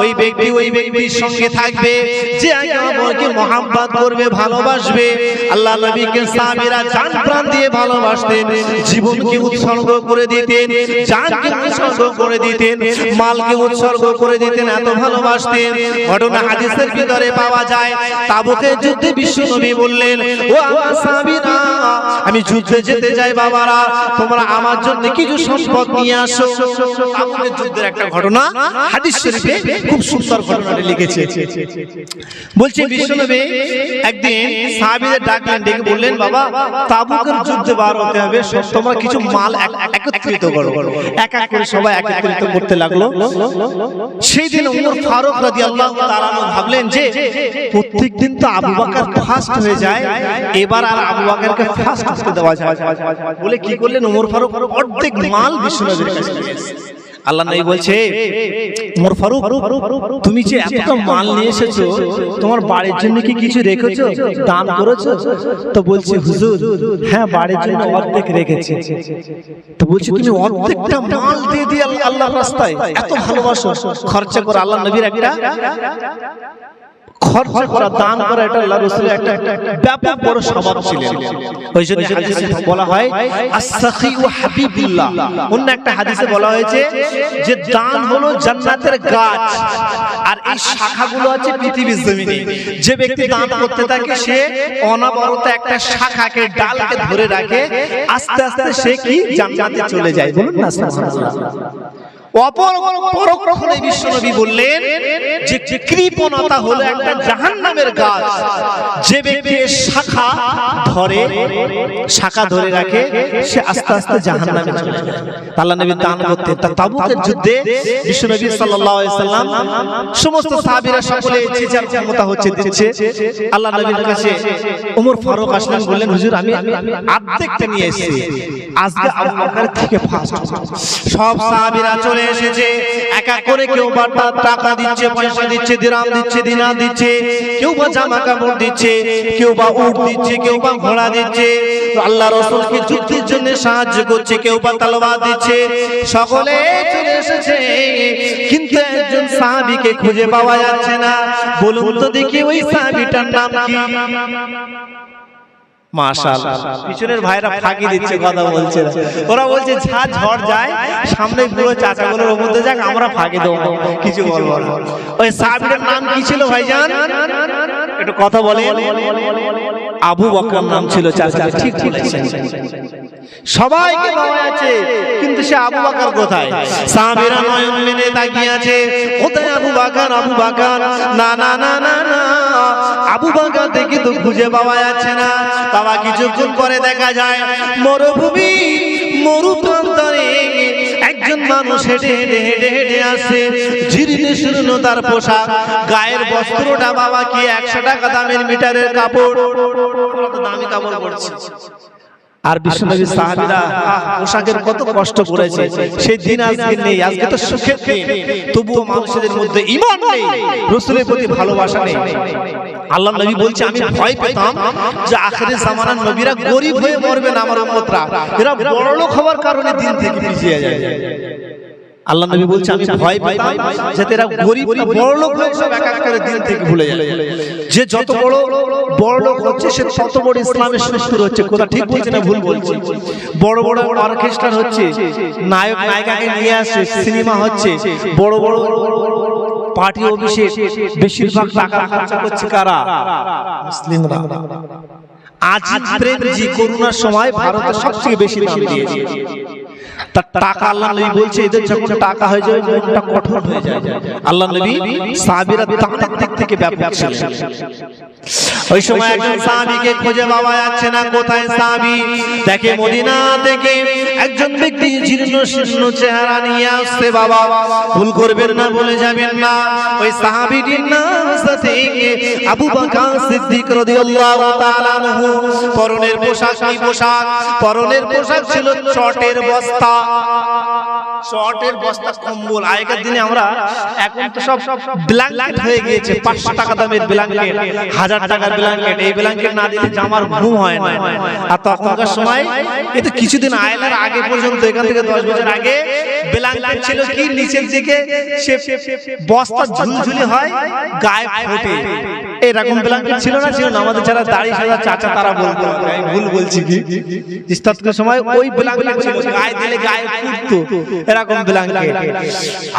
ওই ব্যক্তির সঙ্গে থাকবে যে আমাকে মহব্বত করবে, ভালোবাসবে। আল্লাহ নবীকে সাহাবীরা জান প্রাণ দিয়ে ভালোবাসতেন, জীবনকে উৎসর্গ করে দিতেন, জানকে উৎসর্গ করে দিতেন, মালকে উৎসর্গ করে দিতেন, এত ভালোবাসতেন। ঘটনা হাদিসের ভিতরে পাওয়া যায়। তাবুকের যুদ্ধে বিশ্বনবী বললেন, ও আমার সাহাবীরা, আমি যুদ্ধে যেতে যাই বাবারা, তোমরা আমার জন্য কিছু সম্পদ নিয়ে আসো। তাবুকের যুদ্ধের একটা ঘটনা হাদিস শরীফে খুব সুন্দর ঘটনাটা লিখেছে। বলছে বিশ্বনবী একদিন সাহাবীদের ডাকলেন, ডেকে বললেন, বাবা তাবুকের যুদ্ধে বার হতে হবে, তোমরা কিছু মাল একত্রিত করো। এক এক করে সবাই একত্রিত করতে লাগলো। সেই দিন ওমর ফারুক রাদিয়াল্লাহু তাআলা ভাবলেন যে প্রত্যেকদিন তো আবু বকর ফার্স্ট হয়ে যায়, এবার আর আবু বকরকে ফার্স্ট হতে দেওয়া যায় বলে কি করলেন, ওমর ফারুক অর্ধেক মাল বিশ্বনবীর কাছে নিয়ে এসেছে। আল্লাহ নবী বলছে, ওমর ফারুক, তুমি যে এতটা মাল নিয়ে এসেছো, তোমার বাড়ির জন্য কি কিছু রেখেছো, দান করেছো? তো বলছে, হুজুর হ্যাঁ, বাড়ির জন্য অর্ধেক রেখেছি। তো বলছে, তুমি অর্ধেকটা মাল দিয়ে দিয়ে আল্লাহর রাস্তায় এত ভালোবাসো, খরচা করো। আল্লাহ নবীর একটা খরচা করা, দান করা, এটা আল্লাহর রাসূলের একটা ব্যাপক বড় স্বভাব ছিল। ওই জন্য হাদিসে বলা হয় আস-সাখী ওয়া হাবিবুল্লাহ। অন্য একটা হাদিসে বলা হয়েছে যে দান হলো জান্নাতের গাছ, আর এই শাখাগুলো আছে পৃথিবীর জমিনে। যে ব্যক্তি দান করতে থাকে সে অনবরত একটা শাখাকে, ডালকে ধরে রাখে, আস্তে আস্তে সে কি জান্নাতে চলে যায়। বলুন না সুবহানাল্লাহ। পরক্ষণে বিশ্বনবী বললেন যে কৃপণতা হলো একটা জাহান্নামের গাছ। যে ব্যক্তি শাখা ধরে রাখে সে আস্তে আস্তে জাহান্নামে চলে যায়। আল্লাহ নবী দান করতেন। তাবুকের যুদ্ধে বিশ্বনবী সাল্লাল্লাহু আলাইহি সাল্লাম সমস্ত সাহাবীরা সকলে যে যার ক্ষমতা হচ্ছে দিচ্ছে। আল্লাহ নবীর কাছে ওমর ফারুক আসলেন, বললেন, হুজুর আমি অর্ধেকটা নিয়ে এসেছি, আজকে আবু বকর থেকে ফার্স্ট। সব সাহাবীরা চলে এসেছে, এক এক করে কেউ বা টাকা দিচ্ছে, পয়সা দিচ্ছে, দিরহাম দিচ্ছে, দিনার দিচ্ছে, কেউ বা জামা কাপড় দিচ্ছে, কেউ বা উট দিচ্ছে, কেউ বা ঘোড়া দিচ্ছে। আল্লাহ রাসূলকে যুদ্ধের জন্য সাহায্য করছে, কেউ বা তলোয়ার দিচ্ছে। সকলে চলে এসেছে, কিন্তু একজন সাহাবীকে খুঁজে পাওয়া যাচ্ছে না। বলুন তো দেখি ওই সাহাবীটার নাম কি? মাশাআল্লাহ, পিছনের ভাইরা ফাঁকি দিচ্ছে, কথা বলছে। ওরা বলছে যা ঝড় যায়, সামনে পুরো চাচাগুলোর মধ্যে যাক, আমরা ফাঁকি দেব, কিছু বলবো না। ওই সাহাবীর নাম কি ছিল ভাইজান? একটু কথা বলেন। আবু বকর নাম ছিল। চাচা ঠিক বলেছেন, সবাইকে পাওয়া আছে, কিন্তু সে আবু বকর কোথায়? সাহাবীরা নয়ন মেলে তাকিয়ে আছে, কোথায় আবু বকর? আবু বকর না না না না না, আবু বকর দেখে তো খুঁজে পাওয়া যাচ্ছে না। বাবা কিছুক্ষণ পরে দেখা যায় মরুভূমি, মরুপ্রান্তরে একজন মানুষ হেঁটে হেঁটে হেঁটে হেঁটে আসছে, জীর্ণ শীর্ণ তার পোশাক, গায়ের বস্ত্রটা বাবা কি 100 টাকা দামের মিটারের কাপড়, দামি কাপড় পরছে। আর বিশ্বনবী সাহাবীরা পোশাকের কত কষ্ট করেছে, সেই দিন আজকে নেই। আজকে তো সুখের দিন, তবুও মানুষদের মধ্যে ঈমান নেই, রাসূলের প্রতি ভালোবাসা নেই। আল্লাহ নবী বলছে, আমি ভয় পেতাম যে আখিরের জামানার নবীরা গরীব হয়ে মরবে না, আমার উম্মতরা এরা বড়লোক হওয়ার কারণে দিন থেকে পিছিয়ে যায়। আল্লাহ নবী বলছে, আমি ভয় পেতাম যাতে এরা গরীব না বড়লোক হয়ে সব এক এক করে দিন থেকে ভুলে যায়। যে যত বড়লোক হচ্ছে সে তত বড় ইসলামের শত্রু হচ্ছে। কথা ঠিক বলছে না ভুল বলছে? বড় বড় অর্কেস্ট্রা হচ্ছে, নায়ক নায়িকাকে নিয়ে আসছে, সিনেমা হচ্ছে, বড় বড় পার্টি অফিসে বেশিরভাগ টাকা খরচা করছে কারা? মুসলিমরা। আজিজ প্রেমজি করোনার সময় ভারতে সবচেয়ে বেশি দাম দিয়েছে। টাকা আল্লাহ নবী বলছে এদের যখন টাকা হয়ে যায় মনটা কঠোর হয়ে যায়। আল্লাহ নবী সাহাবীরা দানের দিক থেকে ব্যাপক ছিলেন। ওই সময় একজন সাহাবীকে খুঁজে পাওয়া যাচ্ছে না, কোথায় সাহাবী? দেখে মদিনা থেকে একজন ব্যক্তি জীর্ণ শীর্ণ চেহারা নিয়ে আসছে। বাবা ভুল করবেন না, বলে যাবেন না, ওই সাহাবীটির নাম হযরত আবু বকর সিদ্দিক রাদিয়াল্লাহু তাআলা আনহু। পরনের পোশাক কি পোশাক? পরনের পোশাক ছিল চটের বস্তা। চটের বস্তা, কম্বল। আগেকার দিনে আমরা, এখন তো সব ব্ল্যাঙ্কেট হয়ে গিয়েছে, 500 টাকা দামের ব্ল্যাঙ্কেট, 1000 টাকার ব্ল্যাঙ্কেট। এই ব্ল্যাঙ্কেট না দিলে জামার ঘুম হয় না। আর তখনকার সময়, এটা কিছুদিন আয়লার আগে পর্যন্ত, এখান থেকে 10 বছর আগে ব্ল্যাঙ্কেট ছিল কি নিচের দিকে সে বস্তা ঝুলঝুলি হয় গায়ে ফোটে, এরকম ব্ল্যাঙ্কেট ছিল না? ছিল না। আমাদের যারা দাড়ি সাদা চাচা তারা বলতো, আমি ভুল বলছি কি? ইস্তাতকের সময় ওই ব্ল্যাঙ্কেট ছিল, গায়ে দিলে গায়ে ফুটতো, এরকম ব্ল্যাঙ্কেট।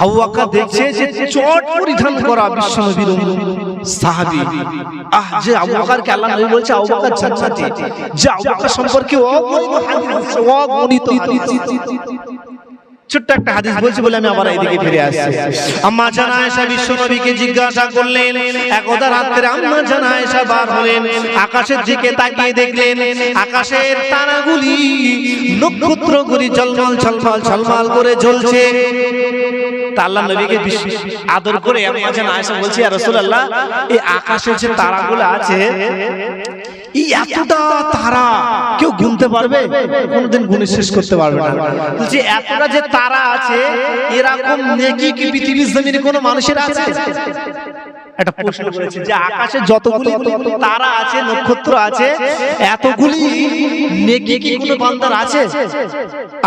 আবু বকর দেখছে যে চট পরিধান করা বিশ্বনবীর সাহাবী, যে আবু বকরকে আল্লাহ নবী বলছে আবু বকর জান্নাতি, যে আবু বকর সম্পর্কে অগণিত ছোট্ট একটা হাদিস বলছি বলে আমি আবার এইদিকে ফিরে আসছি। আম্মা জান আয়েশা বিশ্বনবীকে জিজ্ঞাসা করলেন, একদা রাতে আম্মা জান আয়েশা বার হলেন, আকাশের দিকে তাকিয়ে দেখলেন আকাশের তারাগুলি নক্ষত্রগুলি ঝলমল ঝলমল ঝলমল করে জ্বলছে। তা আল্লাহ নবীকে আদর করে আম্মা জান আয়েশা বলছে, ইয়া রাসূলুল্লাহ, এই আকাশের যে তারাগুলো আছে, এই এতটা তারা কেউ গুনতে পারবে? কোনদিন গুনে শেষ করতে পারবে না। বলছে এতটা যে তারা আছে, এরকম নেকি কি পৃথিবীর জমিনে কোনো মানুষের আছে? একটা প্রশ্ন করেছে যে আকাশে যতগুলি তারা আছে, নক্ষত্র আছে, এতগুলি নেকি কি কোনো বান্দার আছে?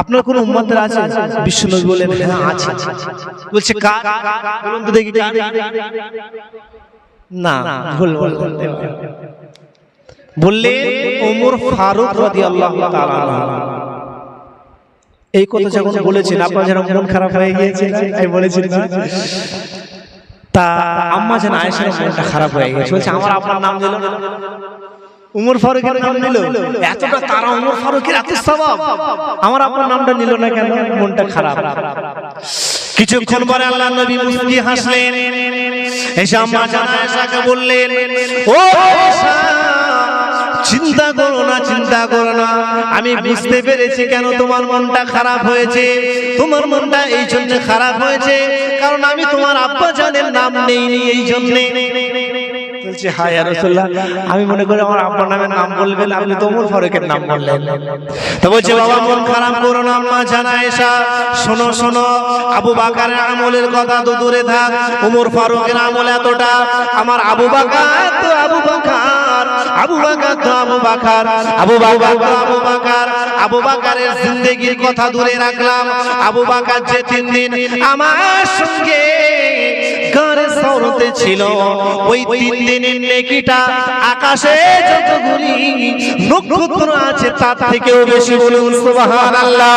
আপনার কোনো উম্মতের আছে? বিশ্বনবী বলেন হ্যাঁ আছে। বলছে কার? বলুন তো দেখি। না, ভুল বলতে বললেন ওমর ফারুক রাদিয়াল্লাহু তাআলা আনহু। এই কথা যখন বলেছেন আপনার যেন মন খারাপ হয়ে গিয়েছে, আমি বলেছি না? তা আম্মা জান আয়েশার মনটা খারাপ হয়ে গেছে, বলছে আমার আপনার নাম দিল না, ওমর ফারুকের নাম নিল, এতটা তারা ওমর ফারুকের এত সওয়াব, আমার আপনার নামটা নিল না কেন? মনটা খারাপ। কিছুক্ষণ পরে আল্লাহর নবী মুস্কি হাসলেন, এসে আম্মা জান আয়েশাকে বললেন, ও আয়েশা, চিন্তা করো না, চিন্তা করো না, আমি বুঝতে পেরেছি কেন তোমার মনটা খারাপ হয়েছে। তোমার মনটা এই জন্য খারাপ হয়েছে কারণ আমি তোমার আব্বা জানের নাম নেইনি, এই জন্য। বলছে হ্যাঁ ইয়া রাসূলুল্লাহ, আমি মনে করি আমার আব্বার নামের নাম বলবেন, আপনি তো ওমর ফারুকের নাম বললেন। তো বলছে বাবা মন খারাপ করো না আম্মা জান আয়েশা, শোনো শোনো, আবু বকরের আমলের কথা তো দূরে থাক, ওমর ফারুকের আমল এতটা, আমার আবু বকর তো আবু বকর, আবু বকর তো আবু বকর, আবু বকর তো আবু বকর। আবু বকরের জিন্দেগির কথা দূরে রাখলাম, আবু বকর যে 3 দিন আমার সঙ্গে ঘরে সওরতে ছিল, ওই 3 দিনের নেকিটা আকাশে যতগুলি নক্ষত্র আছে তার থেকেও বেশি। বলুন সুবহানাল্লাহ,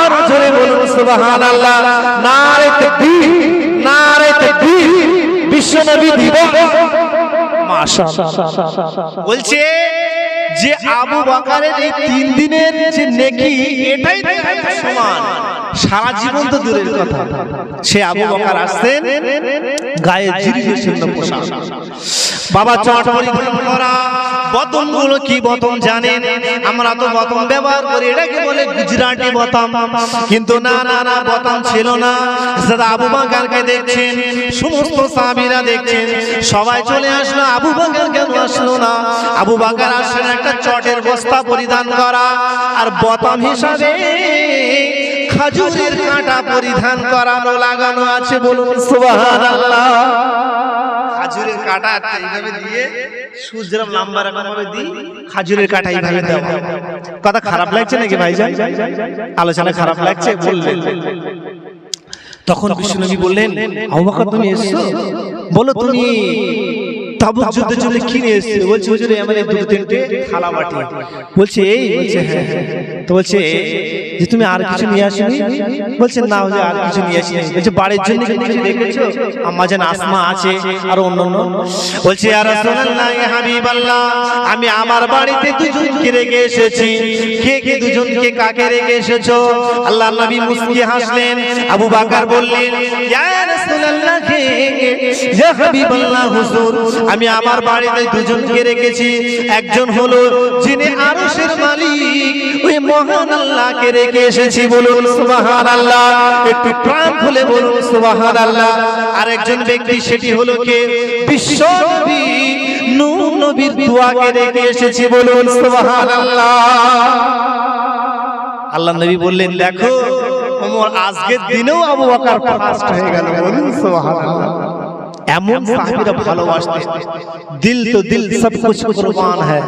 আর জোরে বলুন সুবহানাল্লাহ। নারে তাকবীর, নারে তাকবীর, বিশ্বনবী দিবস। মাশাআল্লাহ। বলছে যে আবু বকরের এই 3 দিনের যে নেকি, এটাই সমান, সারা জীবন তো দূরের কথা। সে আবু বকর আসতেন গায়ে জিরিশূন্য পোশাক, বাবা চট পরিধান করা, বতনগুলো কি বতন জানেন? আমরা তো বতন ব্যবহার করি, এটাকে বলে গুজরাটি বতন, কিন্তু না না না, বতন ছিল না। যারা আবু বকরকে দেখছেন, সমস্ত সাহাবীরা দেখছেন, সবাই চলে আসলো, আবু বকর কেন আসলো না? আবু বকর আসলেন একটা চটের বস্তা পরিধান করা, আর বতন হিসাবে খাজুরের কাঁটা পরিধান করানো লাগানো আছে। বলুন সুবহানাল্লাহ। খাজুরের কাঁটা এইভাবে দিয়ে সূর্যের নাম্বার এভাবে দিই, খাজুরের কাঁটা এইভাবে দেওয়া। কথা খারাপ লাগছে নাকি ভাইজান? আলোচনা খারাপ লাগছে বললেন। তখন বিশ্বনবী বললেন, আবু বকর তুমি এসেছো, বলো তুমি তাবুক যুদ্ধের জন্য কি নিয়ে এসেছো? বলছে হুজুর আমার 2-3টে থালা বাটি। বলছে এই? বলছে হ্যাঁ। তো বলছে যে তুমি আর কিছু নিয়ে আসোনি? বলছে না হুজুর আর কিছু নিয়ে আসিনি। বলছে বাড়ির জন্য কিছু রেখেছো? আম্মা জান আসমা আছে আর অন্যান্য। বলছে ইয়া রাসূলুল্লাহ, ইয়া হাবিবাল্লাহ, আমি আমার বাড়িতে 2জনকে রেখে এসেছি। কে কে 2জনকে, কাকে রেখে এসেছো? আল্লাহর নবী মুস্কি হাসলেন। আবু বকর বললেন, ইয়া রাসূলুল্লাহ, ইয়া হাবিবাল্লাহ, হুজুর আমি আমার বাড়িতে 2জনকে রেখেছি। একজন হলো যিনি আরশের মালিক, ওই মহান আল্লাহকে রেখে এসেছি। বলুন সুবহানাল্লাহ, একটু প্রাণ খুলে বলুন সুবহানাল্লাহ। আরেকজন ব্যক্তি, সেটি হলো কে? বিশ্ব নবী নূহ নবীর দোয়াকে রেখে এসেছি। বলুন সুবহানাল্লাহ। আল্লাহ নবী বললেন, দেখো ওমর আজকের দিনেও আবু বকর ফার্স্ট হয়ে গেল। বলুন সুবহানাল্লাহ। এমন সাহাবীরা ভালোবাসতেন, দিল তো দিল সব কুছ কুরবান হ্যায়।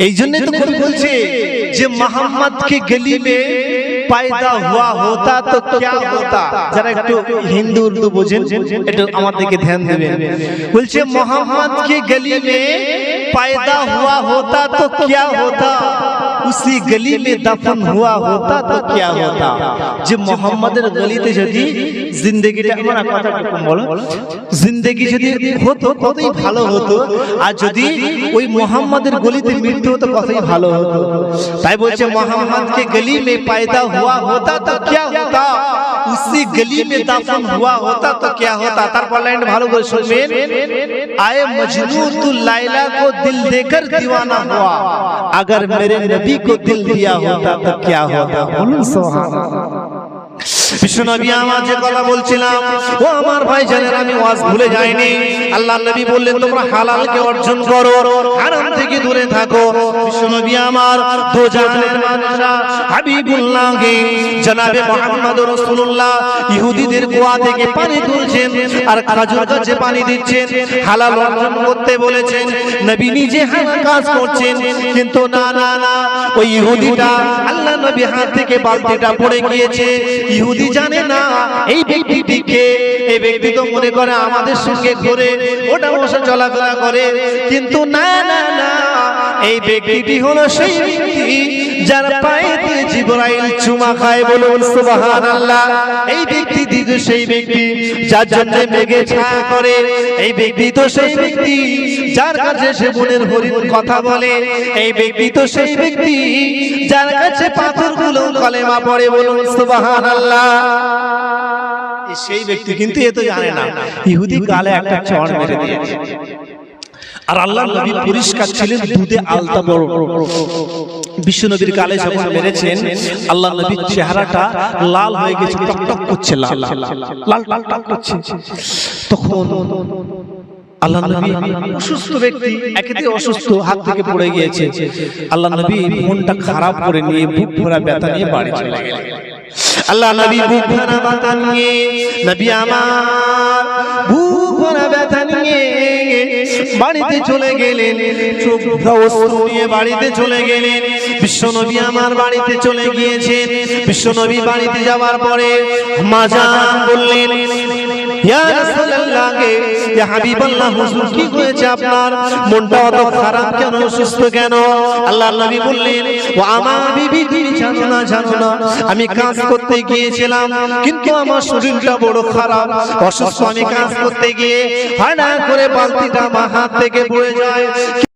এই জন্যই তো কবি বলছে যে মোহাম্মদ কে গলি মে पैदा हुआ होता तो क्या होता। जरा একটু हिंदी उर्दू বোঝেন, একটু আমাদেরকে ধ্যান দেবেন। বলছে मोहम्मद की गली में पैदा हुआ होता तो क्या होता, उसी गली में दफन हुआ होता तो क्या होता। যে মোহাম্মদের গলিতে যদি জিন্দেগিটা, আমার কথাটা কম বলো, জিন্দেগি যদি হতো কতই ভালো হতো, আর যদি ওই মোহাম্মদের গলিতে মৃত্যু হতো কতই ভালো হতো। তাই বলছে মোহাম্মদ के गली में पैदा हुआ होता तो क्या होता, उसी गली में दफन हुआ होता तो क्या होता। তারপর লাইন ভালো করে শুনবেন। आए मजनू तू लाइला को दिल देकर दीवाना हुआ, अगर मेरे नबी को दिल दिया होता तो क्या होता। बोलूं सुभान अल्लाह। विश्व नबी আমার যে কথা বলছিলাম, ও আমার ভাইজানেরা, আমি ওয়াজ ভুলে যাইনি। আল্লাহ নবী বললেন তোমরা হালালকে অর্জন করো, হারাম থেকে দূরে থাকো। বিশ্ব নবী আমার দো জাহানের বাদশা হাবিবুল্লাহ জনাবে মুহাম্মদ রাসূলুল্লাহ ইহুদিদের কুয়া থেকে পানি তুলছেন আর খাজুর গাছে পানি দিচ্ছেন, হালাল অর্জন করতে বলেছেন। নবী নিজে হালাল কাজ করছেন, কিন্তু না না না, ওই ইহুদিটা আল্লাহ নবী হাত থেকে বালতিটা পড়ে গিয়েছে। ইহুদি জানে না এই ব্যক্তিটিকে, এই ব্যক্তি তো মনে করে আমাদের সঙ্গে ঘুরে ওটা বসে চলাফেরা করে, কিন্তু না না না, এই ব্যক্তিটি হলো সেই ব্যক্তি যার পায়েতে জিবরাইল চুমা খায়। বলুন সুবহানাল্লাহ। এই ব্যক্তি তো সেই ব্যক্তি যার জন্য মেঘে ছায়া করে। এই ব্যক্তি তো সেই ব্যক্তি যার কাছে সে মনের হরিণ কথা বলে। এই ব্যক্তি তো সেই ব্যক্তি যার কাছে পাথরগুলো কলেমা পড়ে। বলুন সুবহানাল্লাহ। সেই ব্যক্তি কিন্তু এ তো জানে না ইহুদি গালে একটা চড় মেরে দিয়েছে। আর আল্লাহ নবী পরিষ্কার ছিলেন, দুধে আলতা বড়। বিশ্ব নবীর গালে যখন মেরেছেন, আল্লাহ নবীর চেহারাটা লাল হয়ে গেছে, টকটক করছে, লাল লাল লাল টক করছে। তখন আল্লাহ নবী অসুস্থ ব্যক্তি, একেতে অসুস্থ, হাত থেকে পড়ে গিয়েছে। আল্লাহ নবী মনটা খারাপ করে নিয়ে বুক ভরা ব্যথা নিয়ে বাড়ি চলে গেলেন। আল্লাহ নবী বুক ভরা ব্যথা নিয়ে, নবী আমার বুক ভরা ব্যথা নিয়ে বাড়িতে চলে গেলেন। চোখ অশ্রু নিয়ে বাড়িতে চলে গেলেন। বিশ্ব নবী আমার বাড়িতে চলে গিয়েছেন। বিশ্ব নবী বাড়িতে যাওয়ার পরে মা জান বললেন, ইয়া রাসূলুল্লাহ, ইয়া হাবিবাল্লাহ, হুজুর কি হয়েছে আপনার? মনটা অত খারাপ কেন, অসুস্থ কেন? আল্লাহর নবী বললেন, ও আমার বিবি, তুমি জানো না, জানো না, আমি কাজ করতে গিয়েছিলাম, কিন্তু আমার শরীরটা বড় খারাপ, অসুস্থ। আমি কাজ করতে গিয়ে হঠাৎ করে বালতিটা আমার হাত থেকে পড়ে যায়।